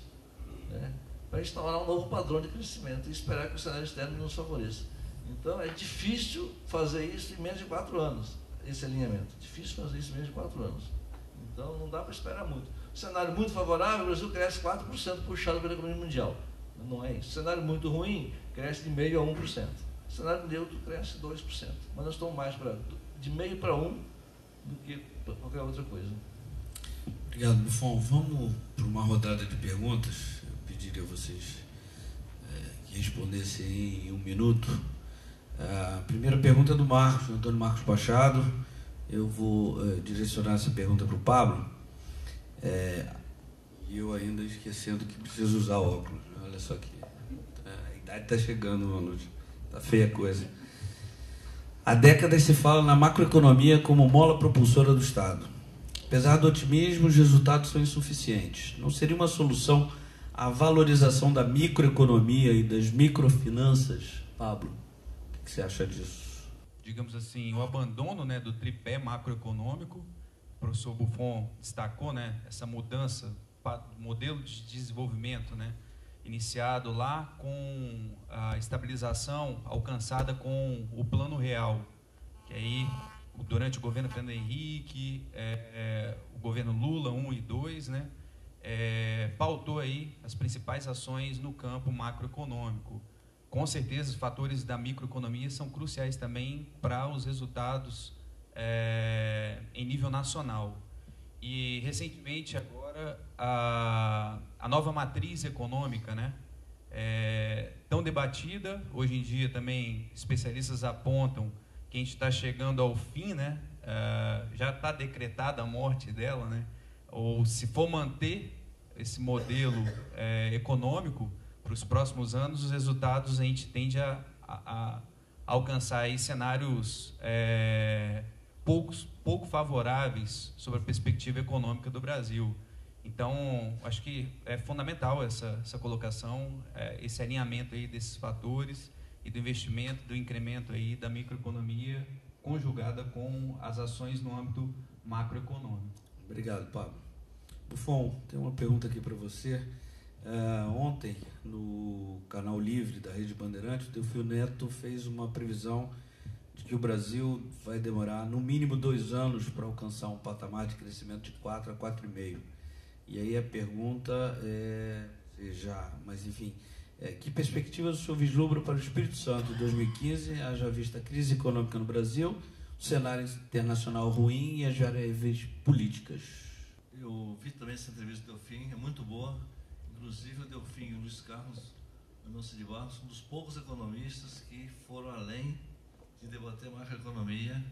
né? Para instaurar um novo padrão de crescimento e esperar que o cenário externo nos favoreça. Então é difícil fazer isso em menos de 4 anos, esse alinhamento, difícil fazer isso em menos de 4 anos, então não dá para esperar muito. Cenário muito favorável, o Brasil cresce 4% puxado pela economia mundial, não é isso. Cenário muito ruim, cresce de 0,5% a 1%. Cenário neutro cresce 2%, mas nós estamos mais de 0,5% para 1% do que para qualquer outra coisa. Obrigado, Buffon. Vamos para uma rodada de perguntas. Eu pediria a vocês que respondessem em 1 minuto. A primeira pergunta é do Antônio Marcos Machado. Eu vou direcionar essa pergunta para o Pablo. E eu ainda esquecendo que preciso usar óculos. Olha só que a idade está chegando, mano. Está feia a coisa. Há décadas se fala na macroeconomia como mola propulsora do Estado. Apesar do otimismo, os resultados são insuficientes. Não seria uma solução a valorização da microeconomia e das microfinanças. Pablo, o que você acha disso? Digamos assim, o abandono, né, do tripé macroeconômico. O professor Buffon destacou, né, essa mudança do modelo de desenvolvimento, né, iniciado lá com a estabilização alcançada com o Plano Real, que aí, durante o governo Fernando Henrique, o governo Lula 1 e 2, né, pautou aí as principais ações no campo macroeconômico. Com certeza, os fatores da microeconomia são cruciais também para os resultados em nível nacional. E, recentemente, agora, a nova matriz econômica, né, tão debatida, hoje em dia também especialistas apontam que a gente está chegando ao fim, né, já está decretada a morte dela, né, ou se for manter esse modelo econômico para os próximos anos, os resultados a gente tende a alcançar aí cenários pouco favoráveis sobre a perspectiva econômica do Brasil. Então, acho que é fundamental essa colocação, esse alinhamento aí desses fatores e do investimento, do incremento aí da microeconomia conjugada com as ações no âmbito macroeconômico. Obrigado, Pablo. Buffon, tem uma pergunta aqui para você. Ontem, no Canal Livre da Rede Bandeirantes, o Delfim Neto fez uma previsão de que o Brasil vai demorar no mínimo 2 anos para alcançar um patamar de crescimento de 4 a 4,5. E aí a pergunta mas enfim, que perspectivas o senhor vislumbra para o Espírito Santo em 2015, haja vista a crise econômica no Brasil, o cenário internacional ruim e as variáveis políticas? Eu vi também essa entrevista do Delfim, é muito boa. Inclusive o Delfim e o Luiz Carlos Mendonça de Barros são um dos poucos economistas que foram além de debater macroeconomia.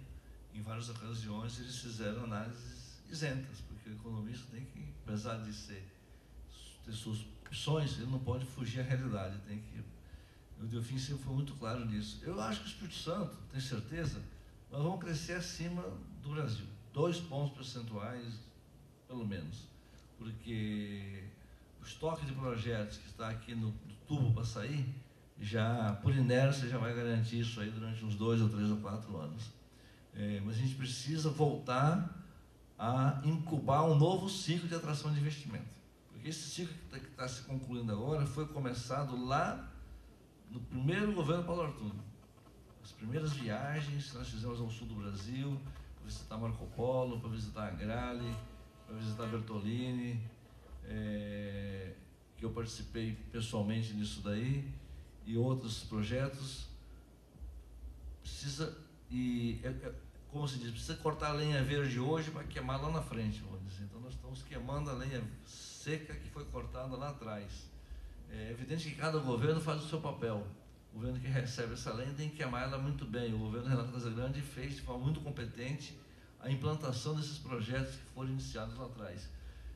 Em várias ocasiões eles fizeram análises isentas, porque o economista tem que, apesar de ter suas opções, ele não pode fugir à realidade. O Delfim sempre foi muito claro nisso. Eu acho que o Espírito Santo, tenho certeza, nós vamos crescer acima do Brasil. 2 pontos percentuais, pelo menos. Porque o estoque de projetos que está aqui no tubo para sair, já por inércia já vai garantir isso aí durante uns 2 ou 3 ou 4 anos. Mas a gente precisa voltar a incubar um novo ciclo de atração de investimento. Porque esse ciclo que está se concluindo agora foi começado lá no primeiro governo Paulo Artur. As primeiras viagens que nós fizemos ao sul do Brasil, para visitar Marco Polo, para visitar a Grale, para visitar Bertolini, que eu participei pessoalmente nisso daí, e outros projetos. Como se diz, precisa cortar a lenha verde hoje para queimar lá na frente, vamos dizer. Então nós estamos queimando a lenha seca que foi cortada lá atrás. É evidente que cada governo faz o seu papel. O governo que recebe essa lenha tem que queimar ela muito bem. O governo Renato Casagrande fez de forma muito competente a implantação desses projetos que foram iniciados lá atrás.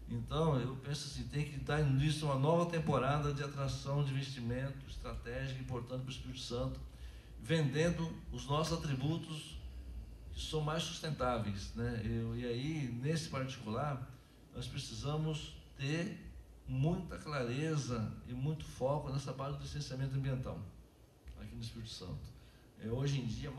Então, eu penso assim, tem que dar início a uma nova temporada de atração de investimento estratégico importante para o Espírito Santo, vendendo os nossos atributos que são mais sustentáveis, né? E aí, nesse particular, nós precisamos ter muita clareza e muito foco nessa base do licenciamento ambiental aqui no Espírito Santo. Hoje em dia,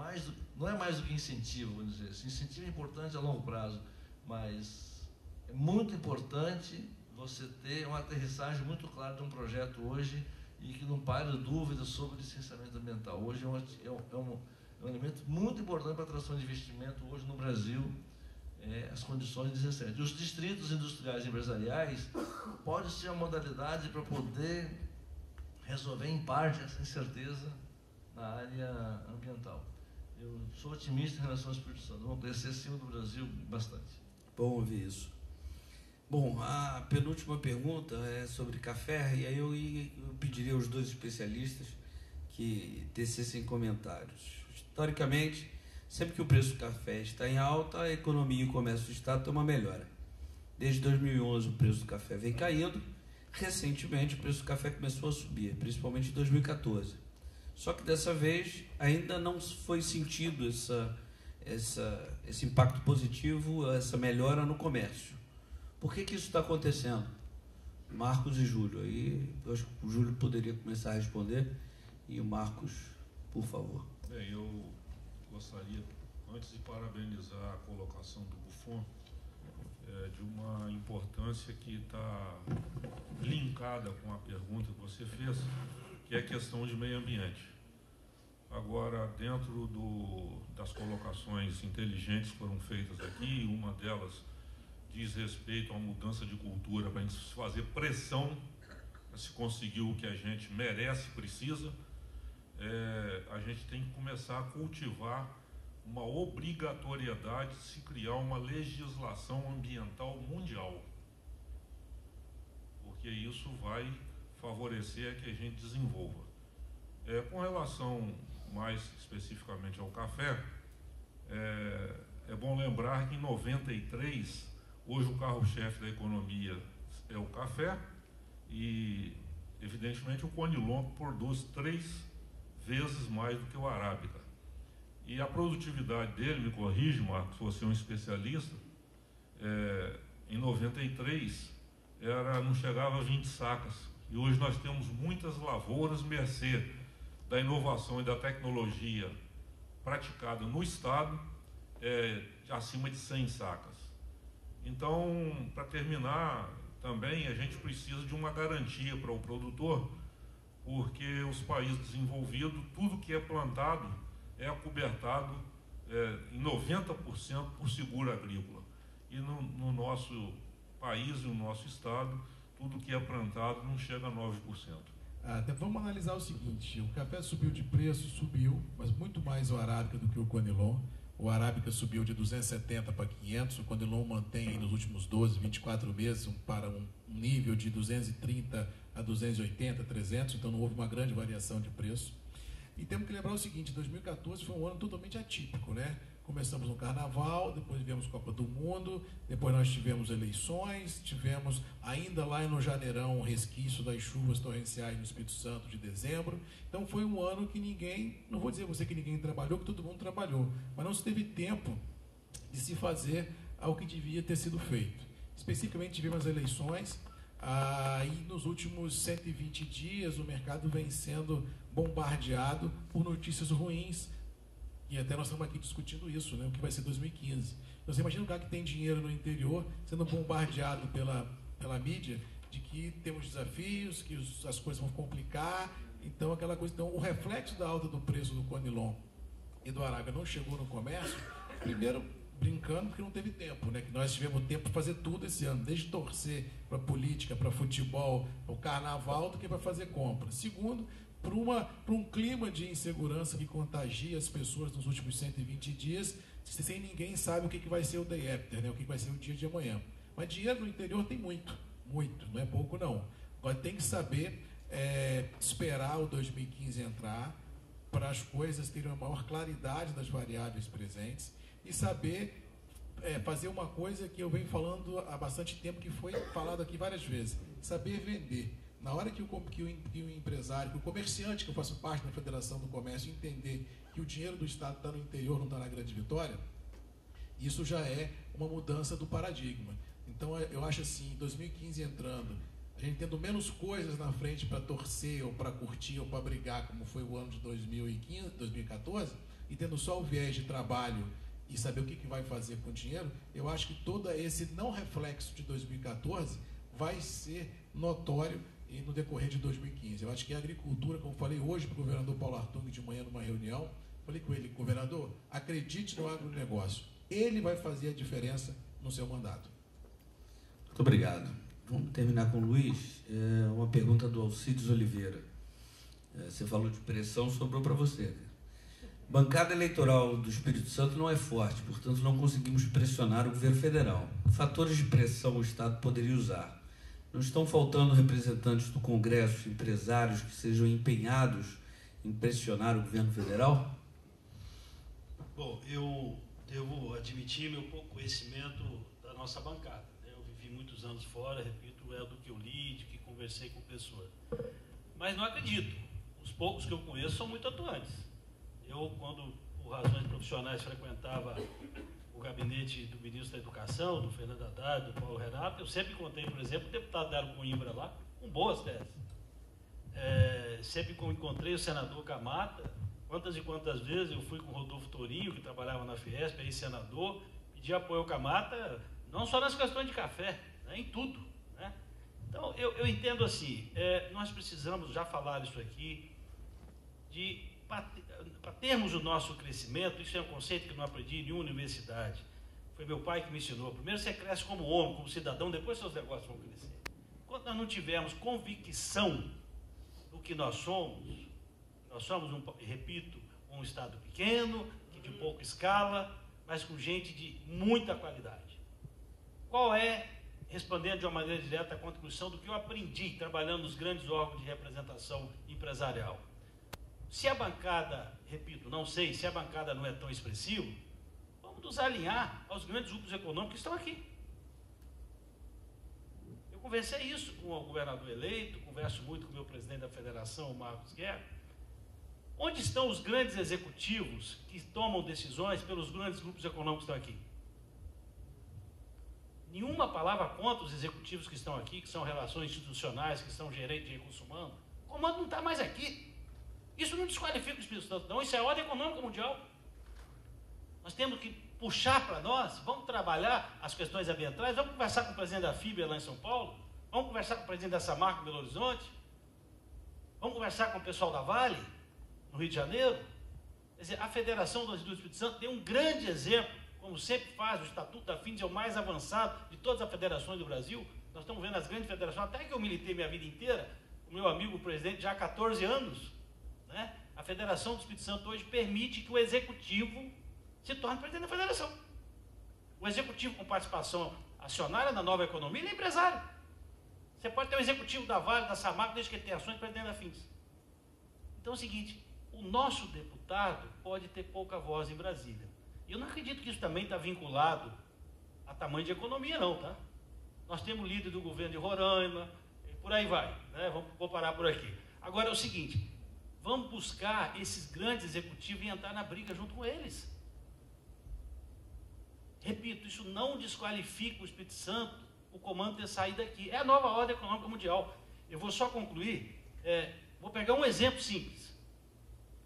não é mais do que incentivo, vamos dizer. Esse incentivo é importante a longo prazo, mas é muito importante você ter uma aterrissagem muito clara de um projeto hoje e que não pare dúvidas sobre licenciamento ambiental. Hoje é um elemento muito importante para a atração de investimento hoje no Brasil, as condições de licenciamento. E os distritos industriais e empresariais podem ser uma modalidade para poder resolver em parte essa incerteza na área ambiental. Eu sou otimista em relação ao Espírito Santo. Vamos crescer acima do Brasil bastante. Bom ouvir isso. Bom, a penúltima pergunta é sobre café, e aí eu pediria aos 2 especialistas que tecessem comentários. Historicamente, sempre que o preço do café está em alta, a economia e o comércio do Estado têm uma melhora. Desde 2011 o preço do café vem caindo. Recentemente o preço do café começou a subir, principalmente em 2014. Só que dessa vez ainda não foi sentido esse impacto positivo, essa melhora no comércio. Por que isso está acontecendo? Marcos e Júlio. Aí eu acho que o Júlio poderia começar a responder e o Marcos, por favor. Bem, eu gostaria, antes de parabenizar a colocação do Buffon, de uma importância que está linkada com a pergunta que você fez, que é a questão de meio ambiente. Agora, dentro das colocações inteligentes que foram feitas aqui, uma delas diz respeito à mudança de cultura para a gente fazer pressão para se conseguir o que a gente merece e precisa. A gente tem que começar a cultivar uma obrigatoriedade de se criar uma legislação ambiental mundial, porque isso vai favorecer a que a gente desenvolva. Com relação mais especificamente ao café, é bom lembrar que em 93, hoje o carro-chefe da economia é o café e, evidentemente, o Conilon produz 3 vezes mais do que o Arábica. E a produtividade dele, me corrige, Marcos, você é um especialista, em 93 não chegava a 20 sacas. E hoje nós temos muitas lavouras, mercê da inovação e da tecnologia praticada no Estado, acima de 100 sacas. Então, para terminar, também a gente precisa de uma garantia para o produtor, porque os países desenvolvidos, tudo que é plantado é acobertado em 90% por seguro agrícola. E no nosso país e no nosso estado, tudo que é plantado não chega a 9%. Vamos analisar o seguinte: o café subiu de preço, mas muito mais o Arábica do que o Conilon. O Arábica subiu de 270 para 500, o Conilon mantém aí nos últimos 12, 24 meses para um nível de 230 a 280, 300, então não houve uma grande variação de preço. E temos que lembrar o seguinte: 2014 foi um ano totalmente atípico, né? Começamos no Carnaval, depois tivemos Copa do Mundo, depois nós tivemos eleições, tivemos ainda lá no Janeirão um resquício das chuvas torrenciais no Espírito Santo de dezembro. Então foi um ano que ninguém, não vou dizer você que ninguém trabalhou, que todo mundo trabalhou, mas não se teve tempo de se fazer ao que devia ter sido feito. Especificamente tivemos as eleições, e nos últimos 120 dias o mercado vem sendo bombardeado por notícias ruins. E até nós estamos aqui discutindo isso, né? O que vai ser 2015. Então, você imagina um cara que tem dinheiro no interior sendo bombardeado pela mídia de que temos desafios, que as coisas vão complicar. Então, aquela coisa. Então, o reflexo da alta do preço do Conilon e do Arábica não chegou no comércio, primeiro brincando que não teve tempo, né? Que nós tivemos tempo para fazer tudo esse ano, desde torcer para política, para futebol, para o carnaval, do que para fazer compra. Segundo, para um clima de insegurança que contagia as pessoas nos últimos 120 dias, sem ninguém sabe o que vai ser o day after, né? O que vai ser o dia de amanhã. Mas dinheiro no interior tem muito, não é pouco não. Agora tem que saber esperar o 2015 entrar, para as coisas terem uma maior claridade das variáveis presentes e saber fazer uma coisa que eu venho falando há bastante tempo, que foi falado aqui várias vezes: saber vender. Na hora que o empresário, que o comerciante, que eu faço parte da Federação do Comércio, entender que o dinheiro do Estado está no interior, não está na Grande Vitória, isso já é uma mudança do paradigma. Então, eu acho assim, 2015 entrando, a gente tendo menos coisas na frente para torcer, ou para curtir, ou para brigar, como foi o ano de 2014, e tendo só o viés de trabalho e saber o que vai fazer com o dinheiro, eu acho que todo esse não reflexo de 2014 vai ser notório no decorrer de 2015. Eu acho que a agricultura, como falei hoje para o governador Paulo Artung de manhã numa reunião, falei com ele: governador, acredite no agronegócio, ele vai fazer a diferença no seu mandato. Muito obrigado. Vamos terminar com o Luiz. Uma pergunta do Alcides Oliveira. Você falou de pressão, sobrou para você. Bancada eleitoral do Espírito Santo não é forte, portanto não conseguimos pressionar o governo federal. Fatores de pressão o Estado poderia usar. Não estão faltando representantes do Congresso, empresários que sejam empenhados em pressionar o governo federal? Bom, eu devo admitir meu pouco conhecimento da nossa bancada. Eu vivi muitos anos fora, repito, do que eu li, de que conversei com pessoas. Mas não acredito. Os poucos que eu conheço são muito atuantes. Eu, quando por razões profissionais frequentava o gabinete do ministro da Educação, do Fernando Haddad, do Paulo Renato, eu sempre contei, por exemplo, o deputado Dário Coimbra lá, com boas teses. Sempre encontrei o senador Camata, quantas e quantas vezes eu fui com o Rodolfo Torinho, que trabalhava na Fiesp, aí senador, pedi apoio ao Camata, não só nas questões de café, né, em tudo. Né? Então, eu entendo assim, nós precisamos já falar isso aqui, para termos o nosso crescimento, isso é um conceito que eu não aprendi em nenhuma universidade. Foi meu pai que me ensinou. Primeiro você cresce como homem, como cidadão, depois seus negócios vão crescer. Enquanto nós não tivermos convicção do que nós somos, repito, um estado pequeno, que de pouca escala, mas com gente de muita qualidade. Qual é, respondendo de uma maneira direta, a contribuição do que eu aprendi trabalhando nos grandes órgãos de representação empresarial? Se a bancada, repito, não sei, se a bancada não é tão expressiva, vamos nos alinhar aos grandes grupos econômicos que estão aqui. Eu conversei isso com o governador eleito, converso muito com o meu presidente da federação, o Marcos Guerra. Onde estão os grandes executivos que tomam decisões pelos grandes grupos econômicos que estão aqui? Nenhuma palavra contra os executivos que estão aqui, que são relações institucionais, que são gerentes de recursos humanos. O comando não está mais aqui. Isso não desqualifica o Espírito Santo, não. Isso é a ordem econômica mundial. Nós temos que puxar para nós, vamos trabalhar as questões ambientais, vamos conversar com o presidente da FIBA lá em São Paulo, vamos conversar com o presidente da Samarco em Belo Horizonte, vamos conversar com o pessoal da Vale, no Rio de Janeiro. Quer dizer, a Federação das Indústrias do Espírito Santo tem um grande exemplo, como sempre faz, o Estatuto da FINDES é o mais avançado de todas as federações do Brasil. Nós estamos vendo as grandes federações, até que eu militei minha vida inteira, o meu amigo o presidente já há 14 anos, né? A Federação do Espírito Santo hoje permite que o Executivo se torne presidente da Federação. O Executivo com participação acionária na nova economia, ele é empresário. Você pode ter o Executivo da Vale, da Samarco, desde que ele tenha ações presidente da FINDES. Então é o seguinte, o nosso deputado pode ter pouca voz em Brasília. E eu não acredito que isso também está vinculado a tamanho de economia, não, tá? Nós temos o líder do governo de Roraima, e por aí vai, né? Vou parar por aqui. Agora é o seguinte, vamos buscar esses grandes executivos e entrar na briga junto com eles. Repito, isso não desqualifica o Espírito Santo, o comando ter saído daqui. É a nova ordem econômica mundial. Eu vou só concluir, vou pegar um exemplo simples.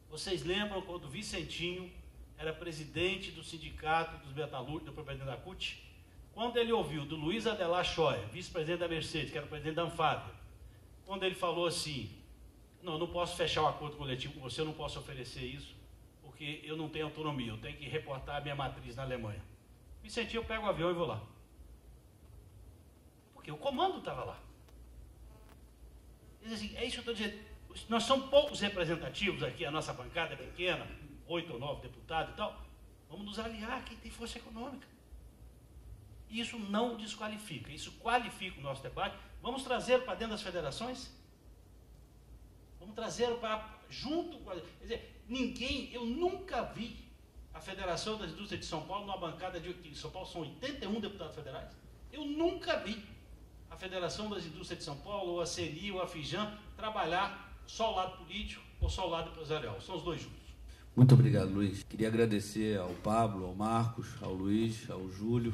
Vocês lembram quando o Vicentinho era presidente do sindicato dos metalúrgicos, do propriedade da CUT? Quando ele ouviu do Luiz Adelar Choia, vice-presidente da Mercedes, que era o presidente da Anfávia, quando ele falou assim, não, eu não posso fechar o acordo coletivo com você, eu não posso oferecer isso, porque eu não tenho autonomia, eu tenho que reportar a minha matriz na Alemanha. Vicentinho, eu pego o avião e vou lá. Porque o comando estava lá. Diz assim, é isso que eu estou dizendo. Nós somos poucos representativos aqui, a nossa bancada é pequena, 8 ou 9 deputados e tal. Vamos nos aliar a quem tem força econômica. E isso não desqualifica, isso qualifica o nosso debate. Vamos trazê-lo para dentro das federações? Vamos trazê-lo para junto com... Quer dizer, eu nunca vi a Federação das Indústrias de São Paulo numa bancada de São Paulo, são 81 deputados federais. Eu nunca vi a Federação das Indústrias de São Paulo, ou a CENI, ou a FIJAM, trabalhar só o lado político ou só o lado empresarial. São os dois juntos. Muito obrigado, Luiz. Queria agradecer ao Pablo, ao Marcos, ao Luiz, ao Júlio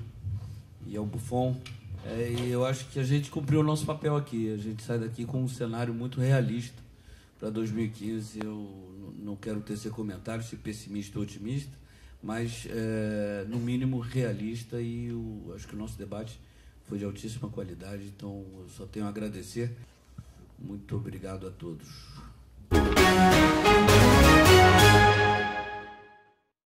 e ao Buffon. E eu acho que a gente cumpriu o nosso papel aqui. A gente sai daqui com um cenário muito realista para 2015. Eu não quero tecer comentários, se pessimista ou otimista, mas no mínimo realista, e acho que o nosso debate foi de altíssima qualidade, então eu só tenho a agradecer. Muito obrigado a todos.